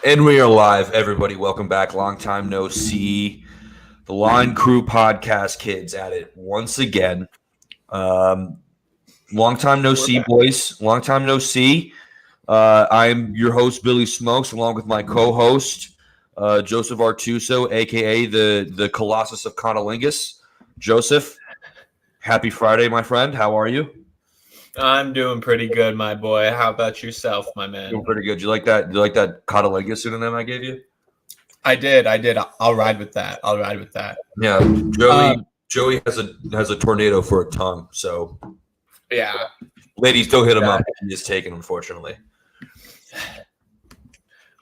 And we are live, everybody. Welcome back. Long time no see. The Line Crew podcast kids at it once again. Long time no see, boys. Long time no see. I'm your host, Billy Smokes, along with my co-host, Joseph Artuso, a.k.a. the Colossus of Conolingus. Joseph, happy Friday, my friend. How are you? I'm doing pretty good, my boy. How about yourself, my man? Doing pretty good. Do you like that? Do you like that Conolingus pseudonym I gave you? I did. I'll ride with that. Yeah, Joey has a tornado for a tongue. So Yeah. ladies, don't hit him up. He is taken, unfortunately.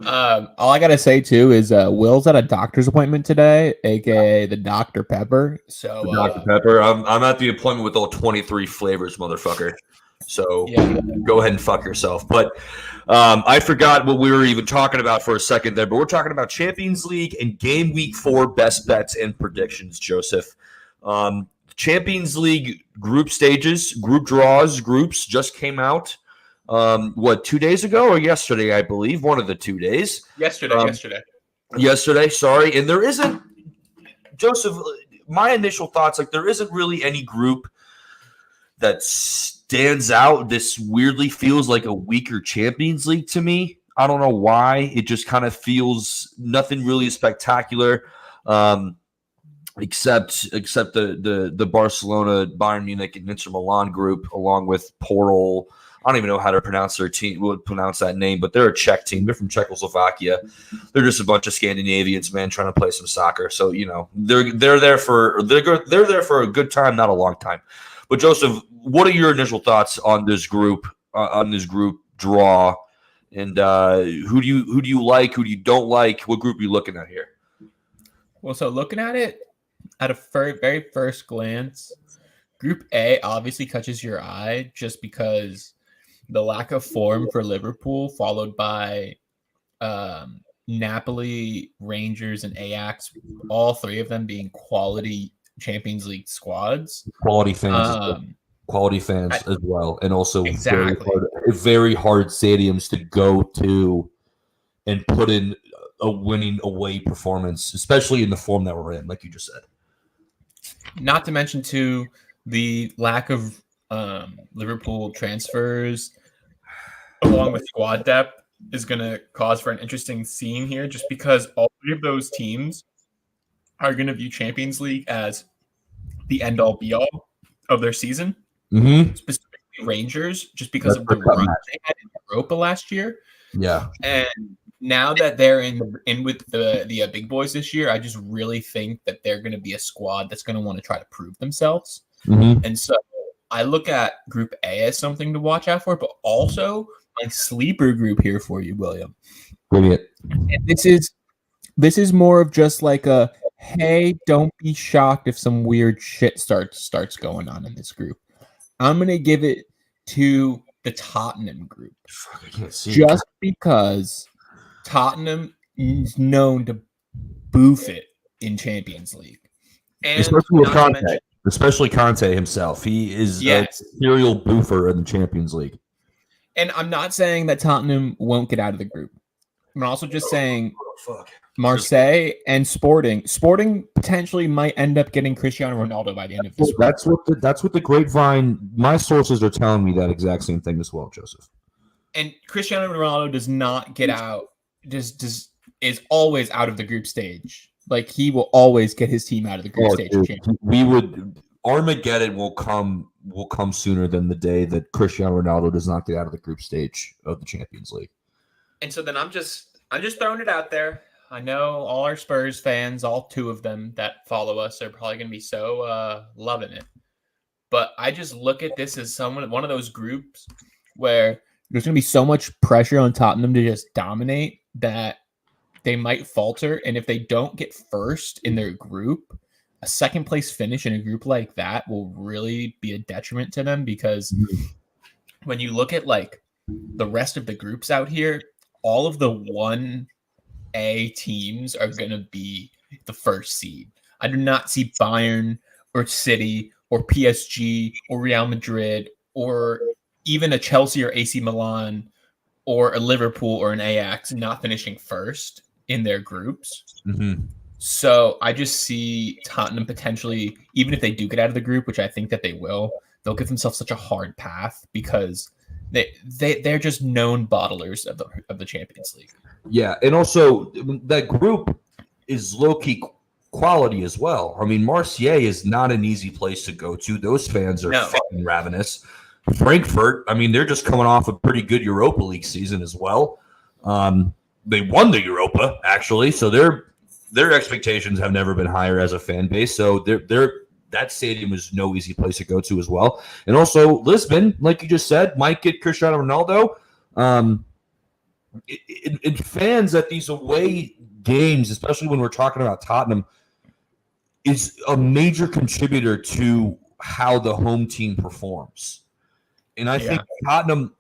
All I gotta say too is Will's at a doctor's appointment today, aka the Dr. Pepper. So Dr. Pepper, I'm at the appointment with all 23 flavors, motherfucker. So Go ahead and fuck yourself. But I forgot what we were even talking about for a second there. But we're talking about Champions League and Game Week 4 best bets and predictions, Joseph. Champions League group stages, group draws, groups just came out. 2 days ago or yesterday, I believe, one of the 2 days. Yesterday, sorry. And there isn't, Joseph, my initial thoughts, like there isn't really any group that stands out. This weirdly feels like a weaker Champions League to me. I don't know why. It just kind of feels nothing really spectacular. Except the Barcelona, Bayern Munich, and Inter Milan group, along with poor old, I don't even know how to pronounce their team, would pronounce that name, but they're a Czech team. They're from Czechoslovakia. They're just a bunch of Scandinavians, man, trying to play some soccer. So they're there for a good time, not a long time. But Joseph, what are your initial thoughts on this group draw, and who do you like? Who do you don't like? What group are you looking at here? Well, so looking at it at a very first glance, Group A obviously catches your eye just because the lack of form for Liverpool, followed by Napoli, Rangers, and Ajax, all three of them being quality Champions League squads. Quality fans as well, and also very hard stadiums to go to and put in a winning away performance, especially in the form that we're in, like you just said. Not to mention, too, the lack of Liverpool transfers, along with squad depth, is going to cause for an interesting scene here, just because all three of those teams are going to view Champions League as the end-all, be-all of their season. Mm-hmm. Specifically Rangers, just because of the run they had in Europa last year. Yeah. And now that they're in with the big boys this year, I just really think that they're going to be a squad that's going to want to try to prove themselves. Mm-hmm. And so I look at Group A as something to watch out for, but also my sleeper group here for you, William. Brilliant. And this is more of just like a, hey, don't be shocked if some weird shit starts going on in this group. I'm going to give it to the Tottenham group. Just because Tottenham is known to boof it in Champions League. And especially with Conte. Especially Conte himself. He is a serial boofer in the Champions League. And I'm not saying that Tottenham won't get out of the group. I'm also just saying Marseille and Sporting potentially might end up getting Cristiano Ronaldo by the end of this. That's what the grapevine. My sources are telling me that exact same thing as well, Joseph. And Cristiano Ronaldo does not get out. Is always out of the group stage. Like, he will always get his team out of the group stage. Dude, Armageddon will come sooner than the day that Cristiano Ronaldo does not get out of the group stage of the Champions League. And so then I'm just throwing it out there. I know all our Spurs fans, all two of them that follow us, are probably going to be so loving it. But I just look at this as one of those groups where there's going to be so much pressure on Tottenham to just dominate that they might falter. And if they don't get first in their group, a second place finish in a group like that will really be a detriment to them, because when you look at like the rest of the groups out here, all of the 1A teams are going to be the first seed. I do not see Bayern or City or PSG or Real Madrid or even a Chelsea or AC Milan or a Liverpool or an Ajax not finishing first in their groups. Mm-hmm. So I just see Tottenham potentially, even if they do get out of the group, which I think that they will, they'll give themselves such a hard path because they're just known bottlers of the Champions League. Yeah, and also that group is low-key quality as well. I mean, Marseille is not an easy place to go to. Those fans are fucking ravenous. Frankfurt, I mean, they're just coming off a pretty good Europa League season as well. They won the Europa, actually, so their expectations have never been higher as a fan base. So that stadium is no easy place to go to as well. And also Lisbon, like you just said, might get Cristiano Ronaldo. Fans at these away games, especially when we're talking about Tottenham, is a major contributor to how the home team performs. And I think Tottenham,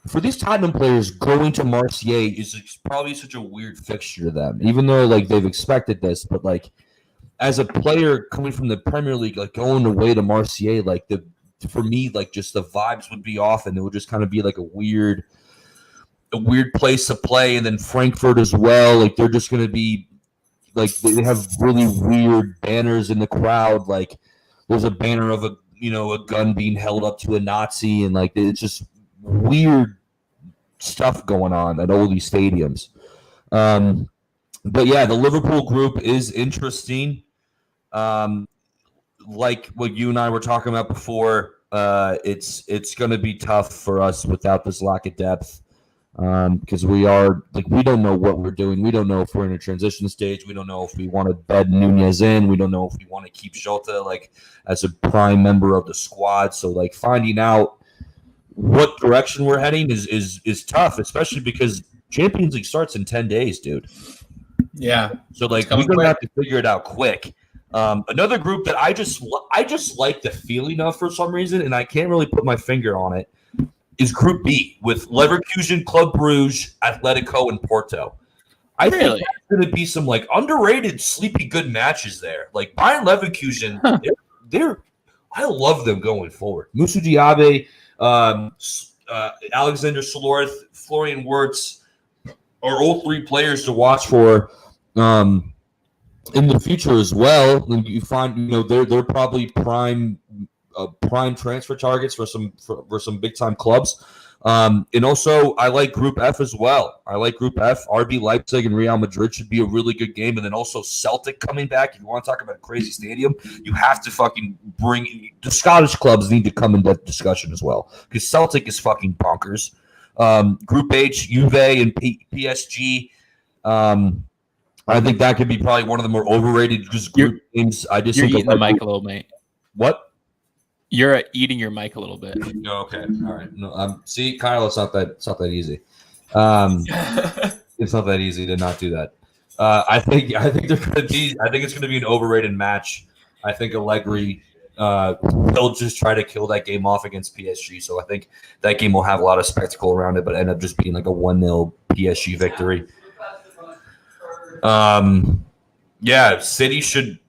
for these Tottenham players, going to Marseille is probably such a weird fixture to them, even though like they've expected this. But like as a player coming from the Premier League, like going away to Marseille, like for me, like just the vibes would be off, and it would just kind of be like a weird place to play. And then Frankfurt as well, like they're just going to be like they have really weird banners in the crowd. Like there's a banner of a gun being held up to a Nazi, and like it's just weird stuff going on at all these stadiums. But yeah, the Liverpool group is interesting. Like what you and I were talking about before, it's going to be tough for us without this lack of depth. Because we don't know what we're doing. We don't know if we're in a transition stage. We don't know if we want to bed Nunez in. We don't know if we want to keep Jota like as a prime member of the squad. So like finding out what direction we're heading is tough, especially because Champions League starts in 10 days, dude. Yeah. So like we're gonna have to figure it out quick. Another group that I just like the feeling of for some reason, and I can't really put my finger on it, is Group B with Leverkusen, Club Brugge, Atletico, and Porto. I think there's going to be some like underrated, sleepy good matches there. Like Bayern Leverkusen, I love them going forward. Moussa Diaby, Alexander Slorth, Florian Wirtz are all three players to watch for in the future as well. And you find they're probably prime transfer targets for some big time clubs. And also I like Group F as well. I like Group F. RB Leipzig and Real Madrid should be a really good game. And then also Celtic coming back. If you want to talk about a crazy stadium, you have to fucking bring the Scottish clubs need to come in that discussion as well, because Celtic is fucking bonkers. Group H, Juve and PSG. I think that could be probably one of the more overrated group games. I just you're think eating the mic a little, mate. What? You're eating your mic a little bit. Oh, okay. All right. No, see, Kyle, it's not that easy. It's not that easy to not do that. I think it's gonna be an overrated match. I think Allegri will just try to kill that game off against PSG. So I think that game will have a lot of spectacle around it, but end up just being like a 1-0 PSG victory. Yeah, City should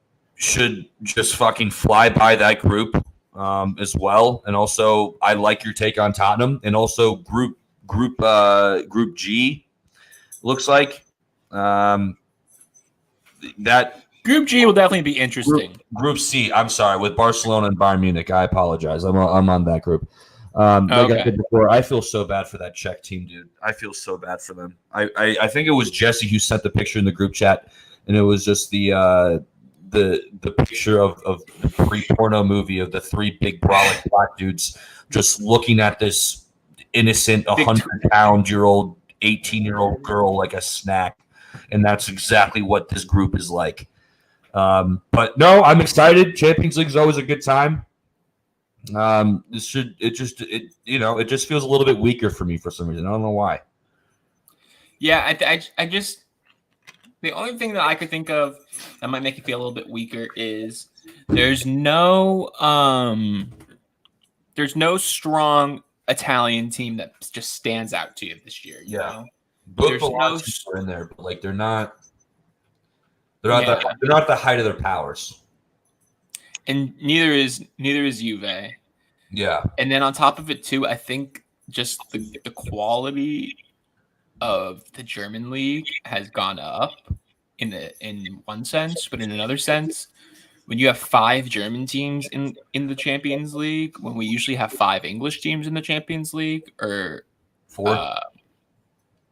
just fucking fly by that group. As well, and also I like your take on Tottenham, and also Group G looks like that Group G will definitely be interesting. Group C, I'm sorry, with Barcelona and Bayern Munich. I apologize. I'm on that group. Like I said before, I feel so bad for that Czech team, dude. I feel so bad for them. I think it was Jesse who sent the picture in the group chat, and it was just the picture of the pre-porno movie of the three big brolic black dudes just looking at this innocent 100-pound-year-old 18-year-old girl like a snack, and that's exactly what this group is like. But no, I'm excited. Champions League is always a good time. It just feels a little bit weaker for me for some reason. I don't know why. Yeah, I just. The only thing that I could think of that might make it feel a little bit weaker is there's no strong Italian team that just stands out to you this year. You know? Both the are in there, but like they're not the height of their powers. And neither is Juve. Yeah. And then on top of it too, I think just the quality of the German league has gone up in one sense, but in another sense, when you have 5 German teams in the Champions League, when we usually have 5 English teams in the Champions League, or 4.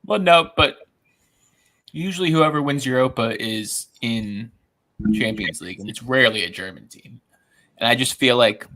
well, no, but usually whoever wins Europa is in Champions League, and it's rarely a German team. And I just feel like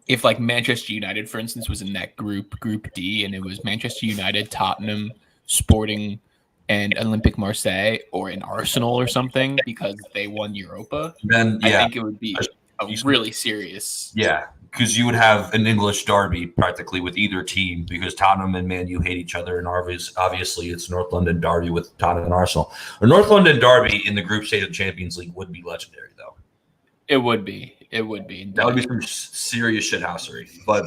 if like Manchester United, for instance, was in that group D, and it was Manchester United, Tottenham, Sporting, and Olympique Marseille, or an Arsenal or something, because they won Europa, Then I think it would be a really serious. Yeah, because you would have an English derby practically with either team, because Tottenham and Man U hate each other, and obviously it's North London derby with Tottenham and Arsenal. A North London derby in the group stage of the Champions League would be legendary, though. It would be. It would be. That would be some serious shithousery. But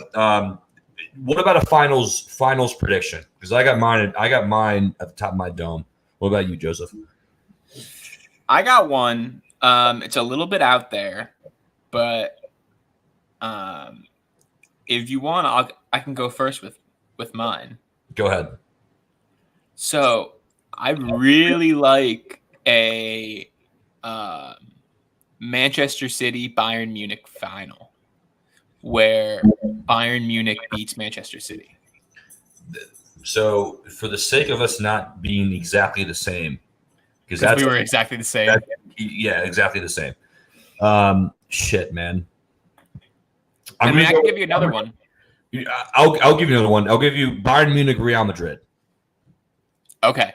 what about a finals prediction? Because I got mine at the top of my dome. What about you, Joseph? I got one. It's a little bit out there, but if you want, I can go first with mine. Go ahead. So I really like a Manchester City Bayern Munich final, where Bayern Munich beats Manchester City. So, for the sake of us not being exactly the same, because we were exactly the same. Yeah, exactly the same. Shit, man. I can give you another one. I'll give you another one. I'll give you Bayern Munich, Real Madrid. Okay.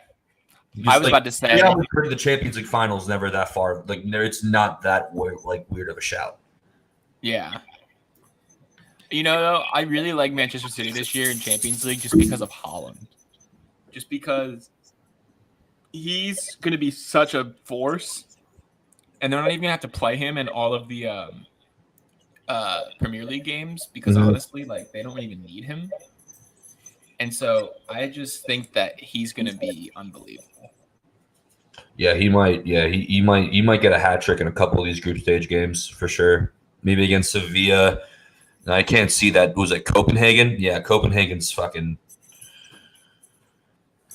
I was about to say Real Madrid, the Champions League finals, never that far. Like, it's not that weird of a shout. Yeah. You know, though, I really like Manchester City this year in Champions League just because of Haaland. Just because he's going to be such a force, and they're not even going to have to play him in all of the Premier League games because, honestly, like, they don't even need him. And so I just think that he's going to be unbelievable. Yeah, he might. Yeah, he might get a hat trick in a couple of these group stage games for sure. Maybe against Sevilla. I can't see that. Was it Copenhagen? Yeah, Copenhagen's fucking.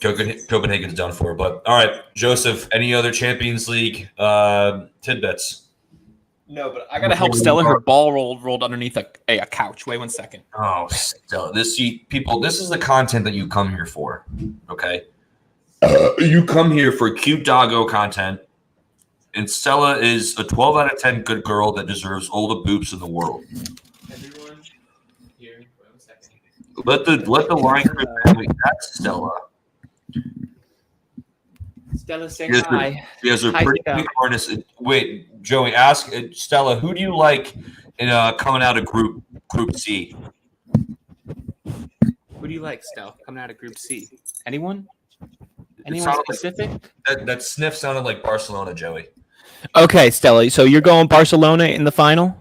Copenhagen's done for. But all right, Joseph. Any other Champions League tidbits? No, but I gotta help Stella. Her ball rolled underneath a couch. Wait 1 second. Oh, Stella. This is the content that you come here for. Okay. You come here for cute doggo content, and Stella is a 12 out of 10 good girl that deserves all the boops in the world. Everyone here, wait 1 second. Let the line crew family. That's Stella. Stella, say hi. She has her pretty pink harness. Wait, Joey, ask Stella, who do you like in coming out of Group C? Who do you like, Stella, coming out of Group C? Anyone? Anyone specific? That sniff sounded like Barcelona, Joey. Okay, Stella. So you're going Barcelona in the final?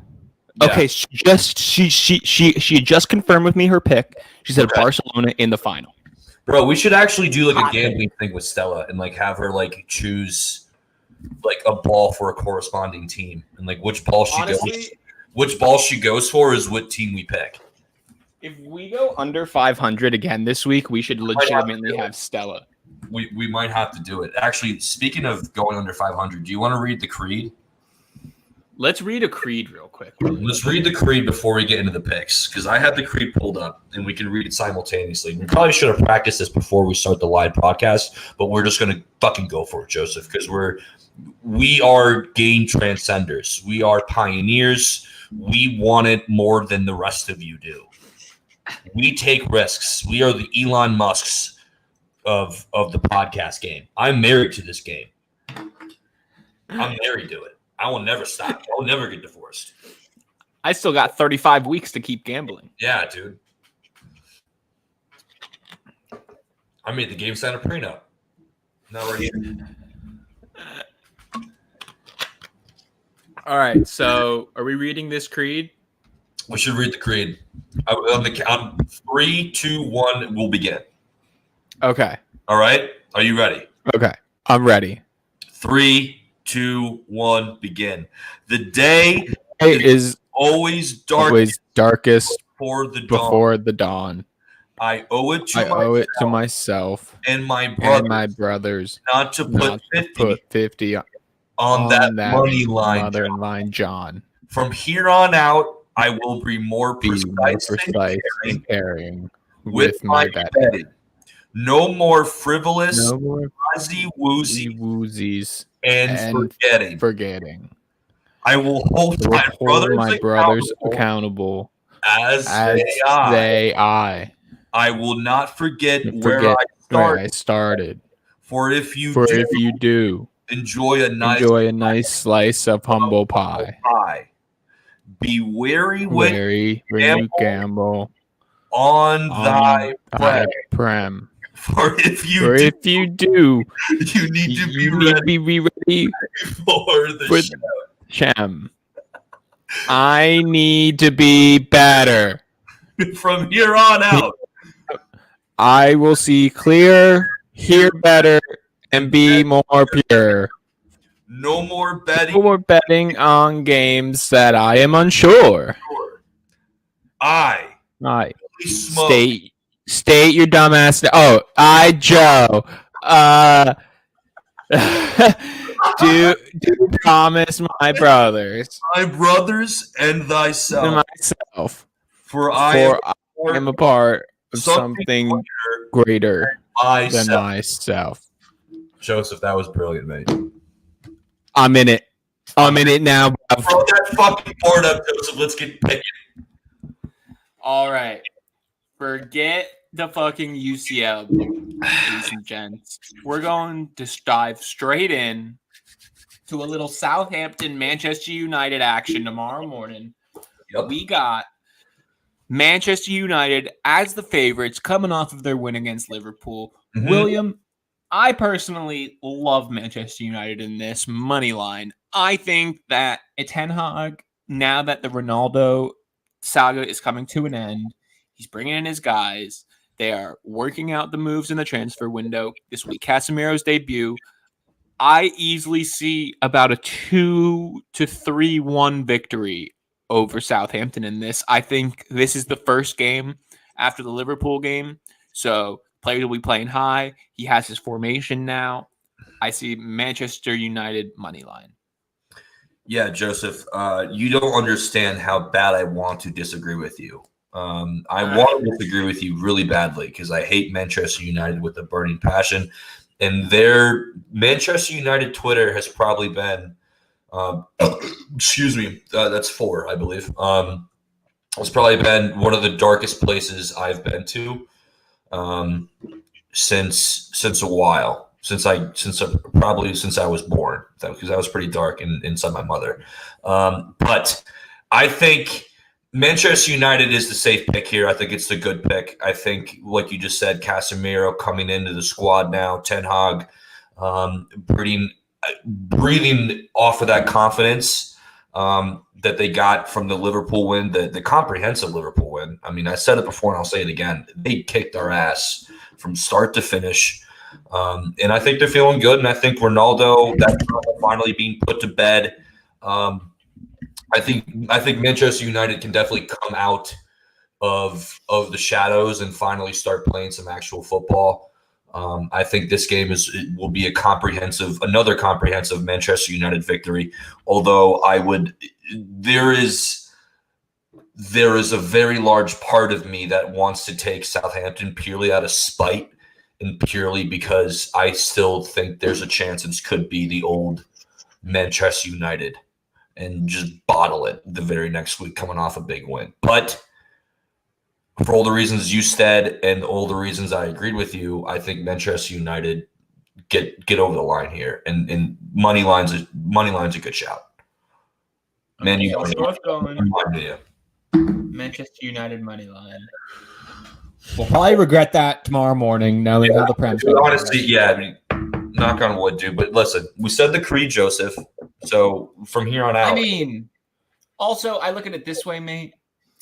Yeah. Okay, she just confirmed with me her pick. She said Barcelona in the final. Bro, we should actually do like a gambling thing with Stella and like have her like choose like a ball for a corresponding team, and like which ball she goes for is what team we pick. If we go under 500 again this week, we should legitimately have Stella. We might have to do it. Actually, speaking of going under 500, do you want to read the creed? Let's read a creed real quick. Let's read the creed before we get into the picks, because I have the creed pulled up and we can read it simultaneously. We probably should have practiced this before we start the live podcast, but we're just gonna fucking go for it, Joseph, because we are game transcenders. We are pioneers. We want it more than the rest of you do. We take risks. We are the Elon Musks of the podcast game. I'm married to this game. I'm married to it. I will never stop. I will never get divorced. I still got 35 weeks to keep gambling. Yeah, dude. I made the game sign a prenup. Now we're here. All right. So are we reading this creed? We should read the creed. On the count 3, 2, 1, we'll begin. Okay. All right. Are you ready? Okay. I'm ready. 3, 2, 1, begin. The day is always darkest before before the dawn. I owe it to I myself owe it to myself and my and brother my brothers not to put not to 50 put 50 on that money line. mother line, John. From here on out, I will be more Be precise, more and precise caring and caring with my my betting. betting. No more frivolous, No more fuzzy woozy woozies and forgetting. I will hold I will my hold brothers my brothers accountable accountable as as they I I will not forget where forget where I started. started. For if you For do if you do enjoy a nice slice of humble pie, be wary when when you gamble on thy thy prem. prem. For if you For do, if you do, you need to you be need to ready be ready for the for show. Shem. I need to be better. From here on out, I will see clear, hear better, and be more pure. no more betting. No more betting on games that I am unsure. I smoke. State your dumbass. Oh, Joe. Do promise my brothers My brothers and and thyself. myself, For I I am a part of something something greater than myself. myself. Joseph, that was brilliant, mate. I'm in it. I'm in it now. Throw that fucking board up, Joseph. Let's get picking. All right. Forget the fucking UCL, ladies and gents. We're going to dive straight in to a little Southampton Manchester United action tomorrow morning. Yep. We got Manchester United as the favorites coming off of their win against Liverpool. Mhm. William, I personally love Manchester United in this money line. I think that Ten Hag, now that the Ronaldo saga is coming to an end, he's bringing in his guys. They are working out the moves in the transfer window. This week, Casemiro's debut. I easily see about a 2-3-1 victory over Southampton in this. I think this is the first game after the Liverpool game. So players will be playing high. He has his formation now. I see Manchester United money line. Yeah, Joseph, you don't understand how bad I want to disagree with you. I want to disagree with you really badly because I hate Manchester United with a burning passion. And their Manchester United Twitter has probably been, excuse me, that's 4, I believe. It's probably been one of the darkest places I've been to since a while. Since I was born, because I was pretty dark inside my mother. But I think Manchester United is the safe pick here. I think it's the good pick. I think, like you just said, Casemiro coming into the squad now, Ten Hag breathing off of that confidence that they got from the Liverpool win, the comprehensive Liverpool win. I mean, I said it before and I'll say it again. They kicked our ass from start to finish. And I think they're feeling good. And I think Ronaldo, that's finally being put to bed. I think Manchester United can definitely come out of the shadows and finally start playing some actual football. I think this game will be another comprehensive Manchester United victory. Although there is a very large part of me that wants to take Southampton purely out of spite and purely because I still think there's a chance it could be the old Manchester United and just bottle it the very next week coming off a big win. But for all the reasons you said and all the reasons I agreed with you, I think Manchester United get over the line here, and money line's a good shout. Man, Okay, so we're both going Manchester United money line. We'll probably regret that tomorrow morning, knowing how the Prem's going. Honestly, yeah. I mean, knock on wood, dude. But listen, we said the creed, Joseph. So from here on out, I mean, also, I look at it this way, mate.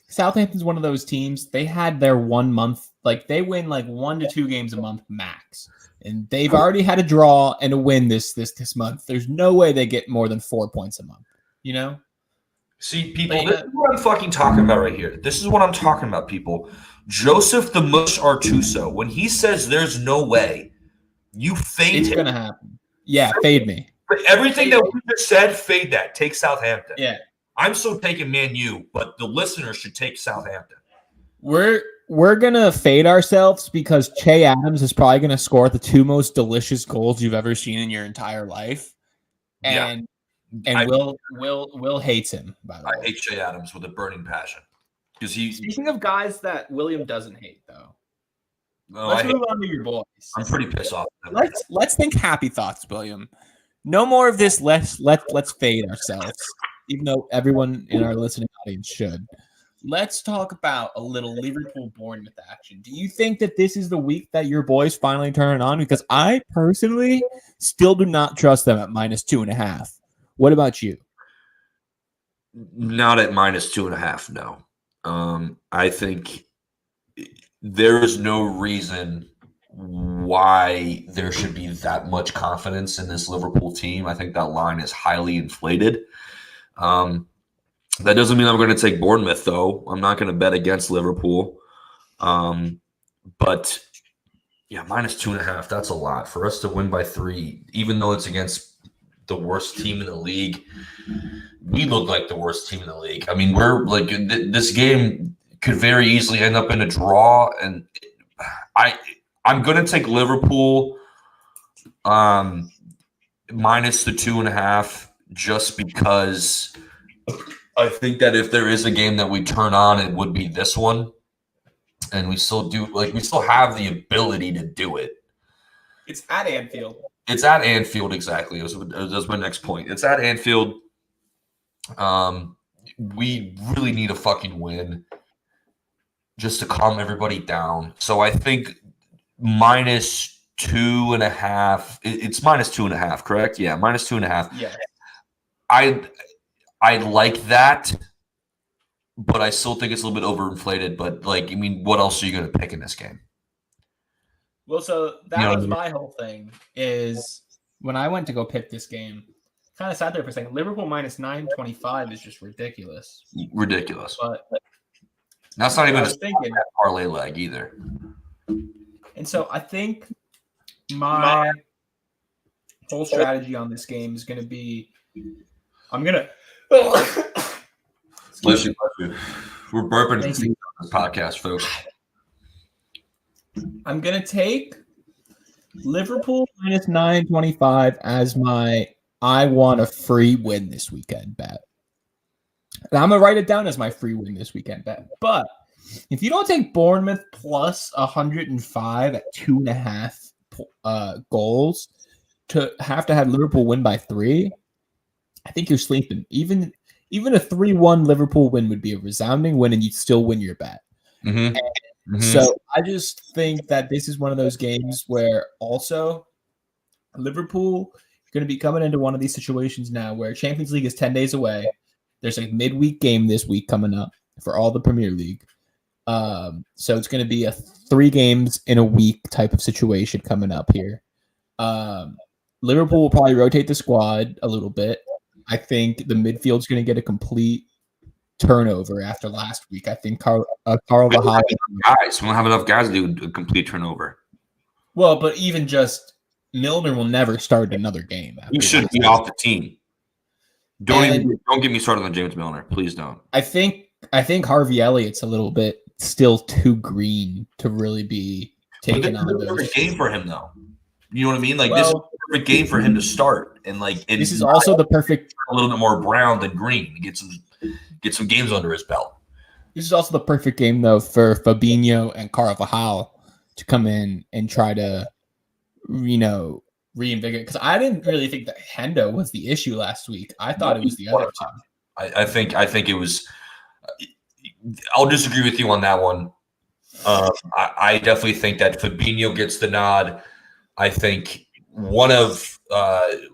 Southampton's one of those teams. They had their 1 month, like they win like 1 to 2 games a month max, and they've already had a draw and a win this month. There's no way they get more than 4 points a month. You know? see, people, this is what I'm fucking talking about right here. This is what I'm talking about, people. Joseph the Mush Artuso, when he says there's no way, you fade It's him. gonna happen. Yeah, fade me. But everything that we just said, fade that. Take Southampton. Yeah. I'm still taking Man U, but the listeners should take Southampton. We're gonna fade ourselves because Che Adams is probably gonna score the 2 most delicious goals you've ever seen in your entire life. And Will hates him, by the way. I hate Shea Adams with a burning passion. Because he Speaking of guys that William doesn't hate, though, oh, let's move on to your boys. I'm pretty pissed off. With him. Let's think happy thoughts, William. No more of this. Let's fade ourselves, even though everyone in our listening audience should. Let's talk about a little Liverpool Bournemouth action. Do you think that this is the week that your boys finally turn it on? Because I personally still do not trust them at -2.5. What about you? Not at -2.5. No. I think there is no reason why there should be that much confidence in this Liverpool team. I think that line is highly inflated. That doesn't mean I'm going to take Bournemouth, though. I'm not going to bet against Liverpool. But yeah, -2.5. That's a lot for us to win by 3, even though it's against the worst team in the league. We look like the worst team in the league. I mean, we're like this game could very easily end up in a draw, and I'm going to take Liverpool minus the 2.5 just because I think that if there is a game that we turn on, it would be this one, and we still have the ability to do it. It's at Anfield. It's at Anfield, exactly. That's my next point. It's at Anfield. We really need a fucking win just to calm everybody down. So I think -2.5. It's -2.5, correct? Yeah, -2.5. Yeah. I like that, but I still think it's a little bit overinflated. But like, I mean, what else are you going to pick in this game? Well, so that You know was what I my whole thing. Is when I went to go pick this game, kind of sat there for a second. Liverpool -925 is just ridiculous. Ridiculous. But That's not even I a was thinking, parlay leg either. and so I think my whole strategy on this game is going to be, I'm gonna. Bless you. We're burping Thank on you. this podcast, folks. I'm gonna take Liverpool -925 as my I want a free win this weekend bet. And I'm gonna write it down as my free win this weekend bet. But if you don't take Bournemouth plus 105 at 2.5 goals to have Liverpool win by 3, I think you're sleeping. Even a 3-1 Liverpool win would be a resounding win, and you'd still win your bet. Mm-hmm. So I just think that this is one of those games where also Liverpool going to be coming into one of these situations now where Champions League is 10 days away. There's a midweek game this week coming up for all the Premier League. So it's going to be a 3 games in a week type of situation coming up here. Liverpool will probably rotate the squad a little bit. I think the midfield's going to get a complete turnover after last week. I think Carl Vahal. Guys, we don't have enough guys to do a complete turnover. Well, but even just Milner will never start another game. You should be off the team. Don't get me started on James Milner. Please don't. I think Harvey Elliott's a little bit still too green to really be taking on those. Perfect game for him, though. You know what I mean? Like, Well, this is a perfect game for him to start, and like this is also the perfect. a little bit more brown than green. Get some games under his belt. This is also the perfect game though for Fabinho and Carl Vahal to come in and try to, reinvigorate. Because I didn't really think that Hendo was the issue last week. I thought it was the other two. I think it was. I'll disagree with you on that one. I definitely think that Fabinho gets the nod. I think one of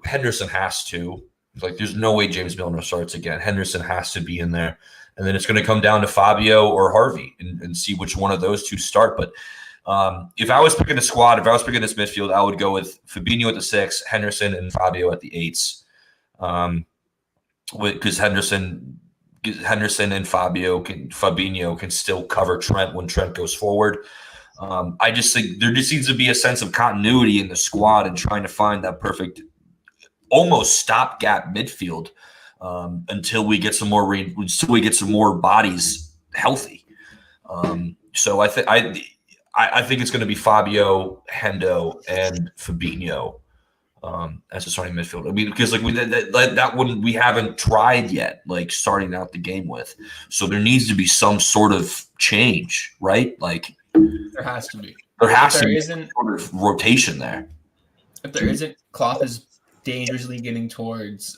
Henderson has to. Like, there's no way James Milner starts again. Henderson has to be in there. And then it's going to come down to Fabio or Harvey and see which one of those two start. But if I was picking a squad, if I was picking this midfield, I would go with Fabinho at the 6, Henderson and Fabio at the 8s. Because Henderson Henderson and Fabinho can still cover Trent when Trent goes forward. I just think there just needs to be a sense of continuity in the squad and trying to find that perfect, almost stopgap midfield until we get some more bodies healthy. So I think it's going to be Fabio, Hendo, and Fabinho as a starting midfield. I mean, because like that one we haven't tried yet, like starting out the game with. So there needs to be some sort of change, right? Like There has to be. there has If to there be isn't- some sort of rotation there. If there isn't, Klopp is dangerously getting towards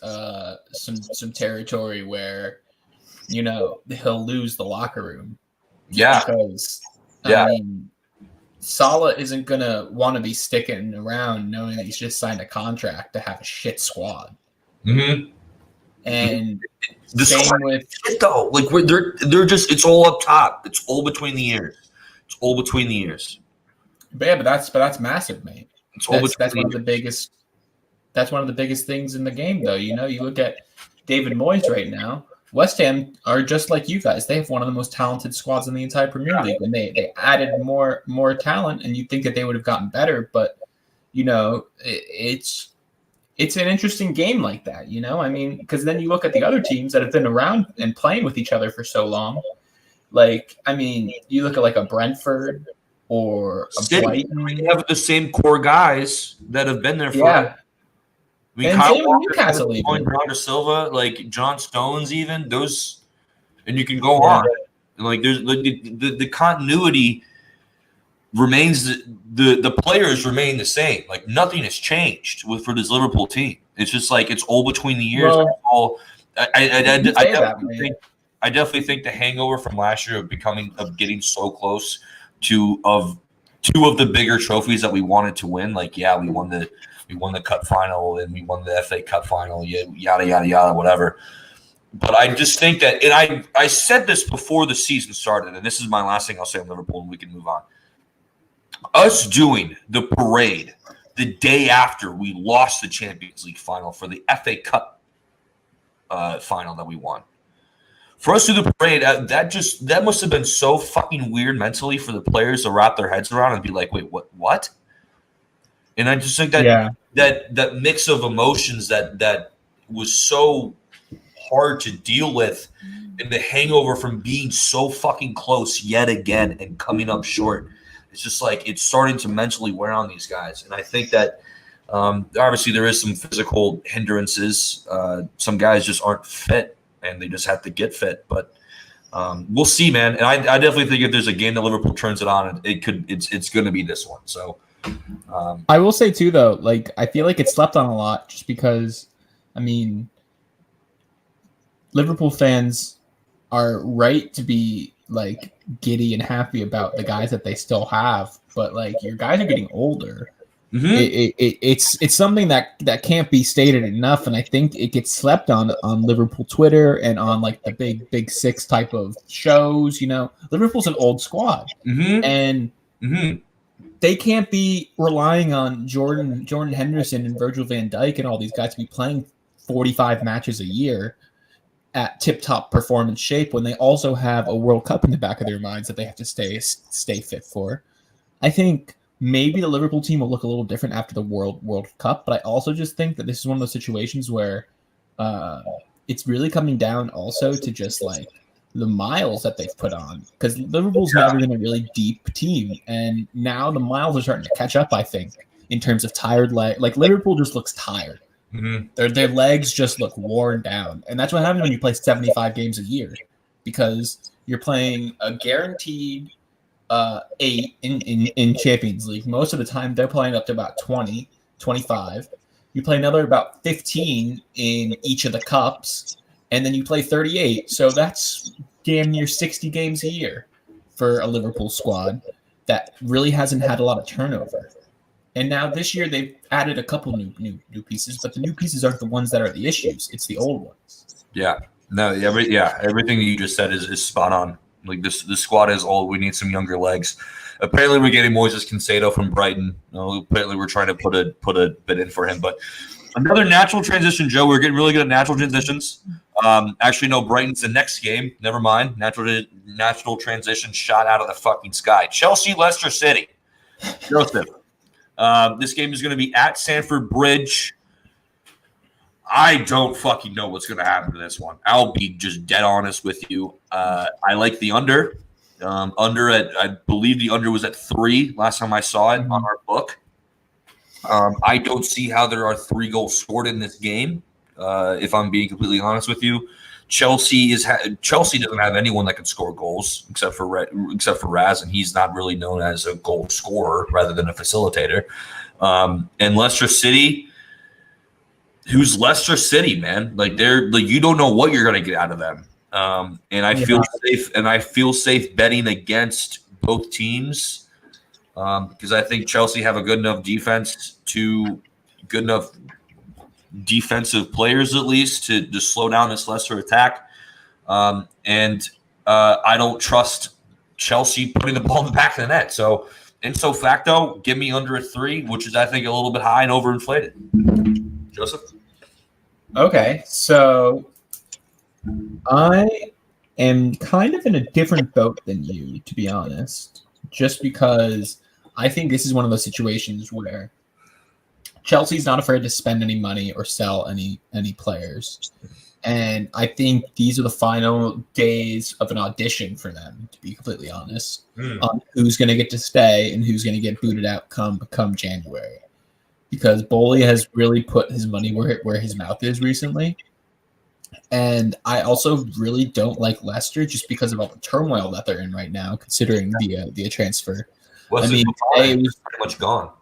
some territory where, you know, he'll lose the locker room. Yeah, Because Yeah. I mean, Salah isn't gonna want to be sticking around knowing that he's just signed a contract to have a shit squad. mm-hmm. And The same squad with though, like they're just it's all up top. It's all between the ears. It's all between the ears. but that's massive, mate. It's all That's between one of the biggest. That's one of the biggest things in the game, though. You know, you look at David Moyes right now. West Ham are just like you guys. They have one of the most talented squads in the entire Premier League, and they added more talent. And you'd think that they would have gotten better, but you know, it's an interesting game like that. You know, I mean, because then you look at the other teams that have been around and playing with each other for so long. Like, I mean, you look at like a Brentford or a City. Brighton. We have the same core guys that have been there for. Yeah. I mean, And Kyle same with Walker, Newcastle even. Bernardo Silva, like John Stones, even those, and you can go Yeah. on. And like there's the continuity remains. The players remain the same. Like nothing has changed for this Liverpool team. It's just like it's all between the years. Well, I definitely think the hangover from last year of getting so close to two of the bigger trophies that we wanted to win. Like, yeah, we won the cup final and we won the FA Cup final, yada yada yada, whatever. But I just think that, and I said this before the season started, and this is my last thing I'll say on Liverpool, and we can move on. Us doing the parade the day after we lost the Champions League final for the FA Cup final that we won. For us to do the parade, that must have been so fucking weird mentally for the players to wrap their heads around and be like, wait, what? And I just think that that mix of emotions that was so hard to deal with, and the hangover from being so fucking close yet again and coming up short, it's just like it's starting to mentally wear on these guys. And I think that obviously there is some physical hindrances. Some guys just aren't fit, and they just have to get fit. But we'll see, man. And I definitely think if there's a game that Liverpool turns it on, it's going to be this one. So I will say too, though, like I feel like it's slept on a lot, just because, I mean, Liverpool fans are right to be like giddy and happy about the guys that they still have, but like your guys are getting older. mm-hmm. It's something that can't be stated enough, and I think it gets slept on Liverpool Twitter and on like the big six type of shows. You know, Liverpool's an old squad, Mm-hmm. and Mm-hmm. they can't be relying on Jordan Henderson and Virgil van Dijk and all these guys to be playing 45 matches a year at tip-top performance shape when they also have a World Cup in the back of their minds that they have to stay fit for. I think maybe the Liverpool team will look a little different after the World Cup, but I also just think that this is one of those situations where it's really coming down also to just like the miles that they've put on, because Liverpool's never been a really deep team, and now the miles are starting to catch up, I think, in terms of tired leg. Like Liverpool just looks tired. Mm-hmm. Their legs just look worn down, and that's what happens when you play 75 games a year, because you're playing a guaranteed 8 in Champions League. Most of the time, they're playing up to about 20, 25. You play another about 15 in each of the cups, and then you play 38. So that's damn near 60 games a year for a Liverpool squad that really hasn't had a lot of turnover. And now this year they've added a couple new pieces, but the new pieces aren't the ones that are the issues. It's the old ones. Yeah. No. Everything that you just said is spot on. Like this squad is old. We need some younger legs. Apparently, we're getting Moises Caicedo from Brighton. Apparently, we're trying to put a bid in for him. But another natural transition, Joe. We're getting really good at natural transitions. Actually, no, Brighton's the next game. Never mind. Natural transition shot out of the fucking sky. Chelsea, Leicester City. Joseph. This game is going to be at Stamford Bridge. I don't fucking know what's going to happen to this one. I'll be just dead honest with you. I like the under. I believe the under was at 3 last time I saw it on our book. I don't see how there are 3 goals scored in this game. If I'm being completely honest with you, Chelsea doesn't have anyone that can score goals except for Raz, and he's not really known as a goal scorer rather than a facilitator. And Leicester City. Who's Leicester City, man? Like you don't know what you're gonna get out of them. And I feel safe betting against both teams because I think Chelsea have a good enough defensive players at least to slow down this Leicester attack. And I don't trust Chelsea putting the ball in the back of the net. So ipso facto, give me under a 3, which is I think a little bit high and overinflated. Joseph? Okay, so I am kind of in a different boat than you, to be honest, just because I think this is one of those situations where Chelsea's not afraid to spend any money or sell any players. And I think these are the final days of an audition for them, to be completely honest, on who's going to get to stay and who's going to get booted out come January. Because Bowley has really put his money where his mouth is recently. And I also really don't like Leicester just because of all the turmoil that they're in right now, considering the transfer. Well, it was pretty much gone.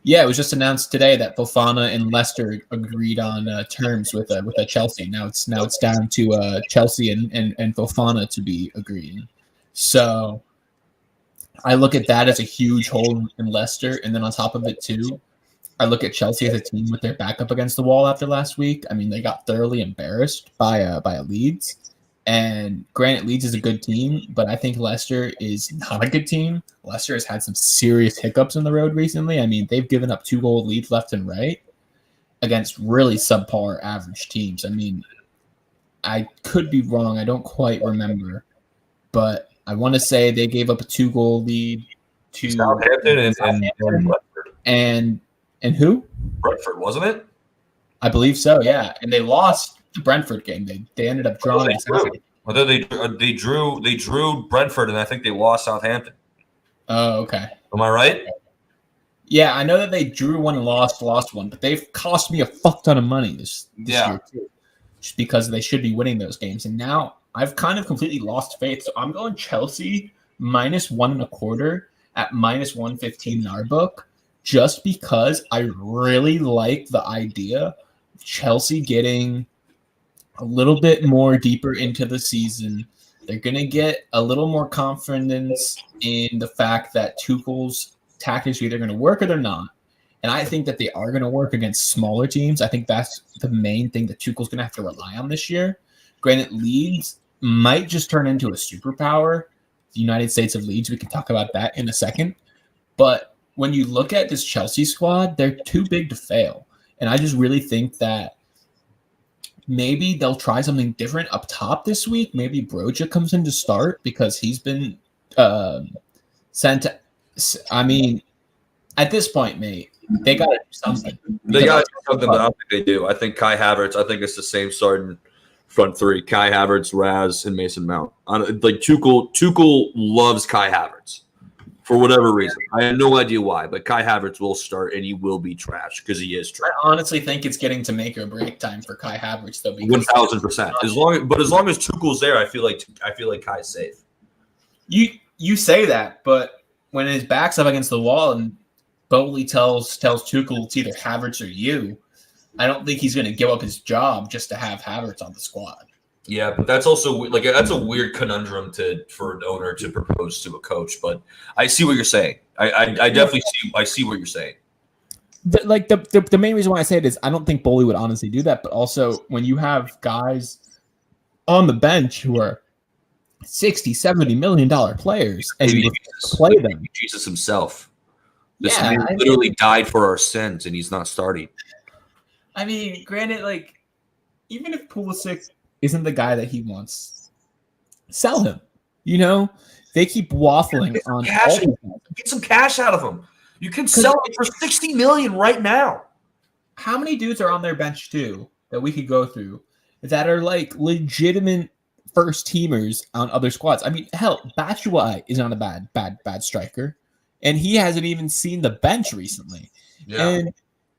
Yeah, it was just announced today that Fofana and Leicester agreed on terms with Chelsea. Now it's down to Chelsea and Fofana to be agreeing. So I look at that as a huge hole in Leicester, and then on top of it too, I look at Chelsea as a team with their back up against the wall after last week. I mean, they got thoroughly embarrassed by a Leeds. And granted, Leeds is a good team, but I think Leicester is not a good team. Leicester has had some serious hiccups on the road recently. I mean, they've given up 2-goal leads left and right against really subpar average teams. I mean, I could be wrong. I don't quite remember. But I want to say they gave up a 2-goal lead to Southampton and who? Brentford, wasn't it? I believe so, yeah. And they lost the Brentford game. They ended up drawing. They drew Brentford, and I think they lost Southampton. Oh, okay. Am I right? Yeah, I know that they drew one and lost one, but they've cost me a fuck ton of money this year too, just because they should be winning those games. And now I've kind of completely lost faith. So I'm going Chelsea -1.25 at -115 in our book. Just because I really like the idea of Chelsea getting a little bit more deeper into the season. They're going to get a little more confidence in the fact that Tuchel's tactics are either going to work or they're not. And I think that they are going to work against smaller teams. I think that's the main thing that Tuchel's going to have to rely on this year. Granted, Leeds might just turn into a superpower. The United States of Leeds, we can talk about that in a second. But when you look at this Chelsea squad, they're too big to fail. And I just really think that maybe they'll try something different up top this week. Maybe Broja comes in to start because he's been sent to – I mean, at this point, mate, they got to do something. They got to do something, but I don't think they do. I think Kai Havertz, I think it's the same starting front three. Kai Havertz, Raz, and Mason Mount. Like Tuchel loves Kai Havertz. For whatever reason. I have no idea why, but Kai Havertz will start, and he will be trash because he is trash. I honestly think it's getting to make or break time for Kai Havertz, though. 1,000%. As long as Tuchel's there, I feel like Kai's safe. You say that, but when his back's up against the wall and Bowley tells Tuchel it's either Havertz or you, I don't think he's going to give up his job just to have Havertz on the squad. Yeah, but that's also that's a weird conundrum for an owner to propose to a coach. But I see what you're saying. I definitely see what you're saying. The main reason why I say it is I don't think Bowley would honestly do that. But also when you have guys on the bench who are $60, $70 million players and you play them, Jesus himself. This man literally died for our sins, and he's not starting. I mean, granted, even if Pulisic isn't the guy that he wants, sell him. You know, they keep waffling on Cash, all these guys. get some cash out of him. You can sell him for $60 million right now. How many dudes are on their bench too that we could go through that are like legitimate first teamers on other squads? I mean, hell, Batshuayi is not a bad striker, and he hasn't even seen the bench recently. Yeah. And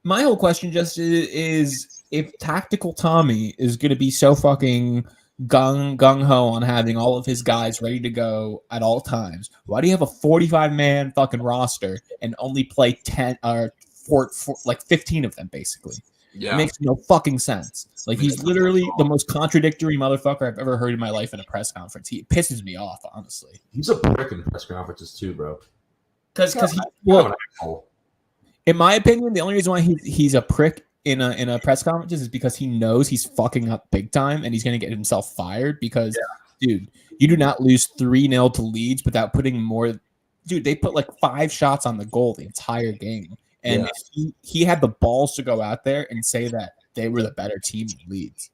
my whole question just is if Tactical Tommy is going to be so fucking gung ho on having all of his guys ready to go at all times, why do you have a 45-man fucking roster and only play 10 or like 15 of them basically? Yeah. It makes no fucking sense. Like, he's literally the most contradictory motherfucker I've ever heard in my life in a press conference. He pisses me off, honestly. He's a prick in press conferences too, bro. Because he, well, in my opinion, the only reason why he's a prick in a press conference is because he knows he's fucking up big time and he's going to get himself fired because, dude, you do not lose 3-0 to Leeds without putting more. Dude, they put like 5 shots on the goal the entire game. And if he had the balls to go out there and say that they were the better team than Leeds.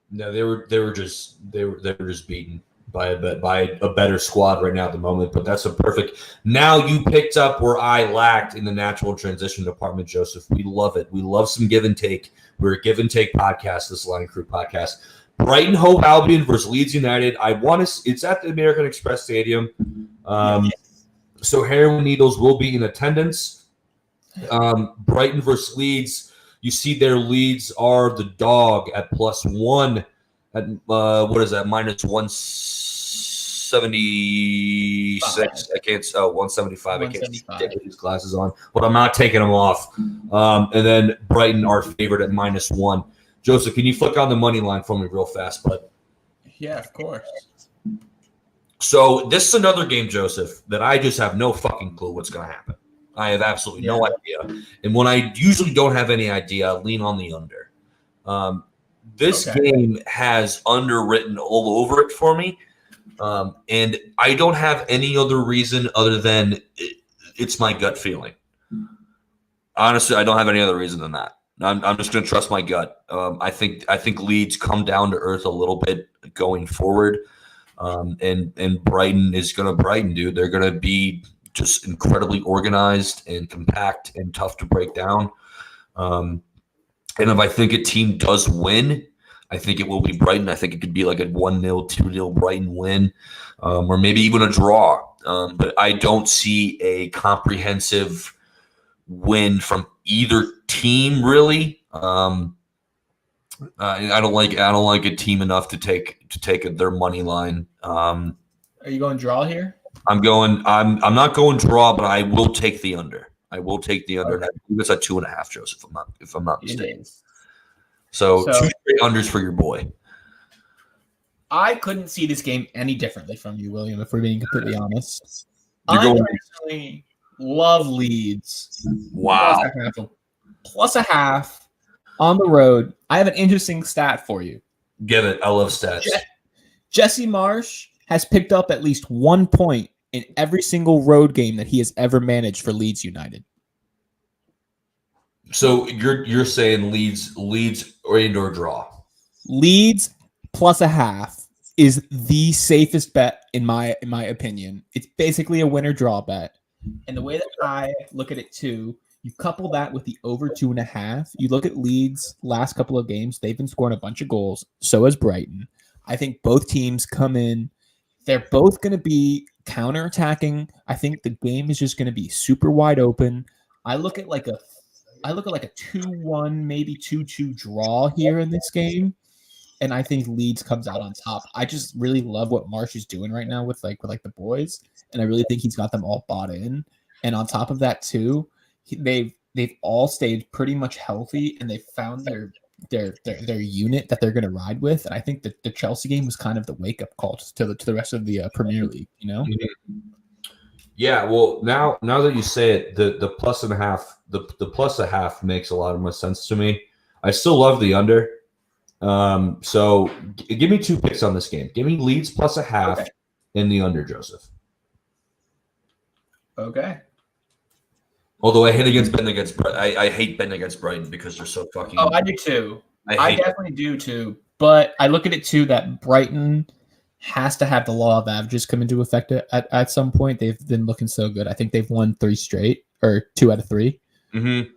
No, they were just beaten by a better squad right now at the moment. But that's a perfect. Now you picked up where I lacked in the natural transition department, Joseph. We love it. We love some give and take. We're a give and take podcast. This Line Crew podcast. Brighton Hove Albion versus Leeds United. It's at the American Express Stadium. So Heron Needles will be in attendance. Brighton versus Leeds. You see their Leeds are the dog at +1 at what is that, minus 176. I can't 175. I can't get these glasses on, but I'm not taking them off. And then Brighton are favored at -1. Joseph, can you flick on the money line for me real fast, bud? Yeah, of course. So this is another game, Joseph, that I just have no fucking clue what's going to happen. I have absolutely no idea. And when I usually don't have any idea, I lean on the under. This game has underwritten all over it for me. And I don't have any other reason other than it's my gut feeling. Honestly, I don't have any other reason than that. I'm just going to trust my gut. I think Leeds come down to earth a little bit going forward. And Brighton is going to Brighton, dude. They're going to be just incredibly organized and compact and tough to break down. And if I think a team does win, I think it will be Brighton. I think it could be like a 1-0, 2-0 Brighton win, or maybe even a draw. But I don't see a comprehensive win from either team, really. I don't like a team enough to take their money line. Are you going draw here? I'm not going draw, but I will take the under. I will take the under. Okay. I believe it's at 2.5, Joseph. If I'm not mistaken. So 2 straight unders for your boy. I couldn't see this game any differently from you, William, if we're being completely honest. I personally love Leeds. Wow. +0.5 on the road. I have an interesting stat for you. Give it. I love stats. Jesse Marsh has picked up at least 1 point in every single road game that he has ever managed for Leeds United. So you're saying Leeds or indoor draw? Leeds +0.5 is the safest bet in my opinion. It's basically a winner draw bet. And the way that I look at it too, you couple that with the over 2.5. You look at Leeds' last couple of games; they've been scoring a bunch of goals. So has Brighton. I think both teams come in. They're both going to be counterattacking. I think the game is just going to be super wide open. I look at like a 2-1, maybe 2-2 draw here in this game, and I think Leeds comes out on top. I just really love what Marsh is doing right now with the boys, and I really think he's got them all bought in. And on top of that too, they've all stayed pretty much healthy, and they found their unit that they're going to ride with. And I think that the Chelsea game was kind of the wake up call to the rest of the Premier League. You know. Yeah. Well, now that you say it, the +0.5, the +0.5 makes a lot of more sense to me. I still love the under. So give me 2 picks on this game. Give me Leeds +0.5 in the under, Joseph. Okay. Although I hate betting against Brighton because they're so fucking. Oh, I do too. I definitely do too. But I look at it too that Brighton has to have the law of averages come into effect at some point. They've been looking so good. I think they've won 3 straight or 2 out of 3 Mm-hmm.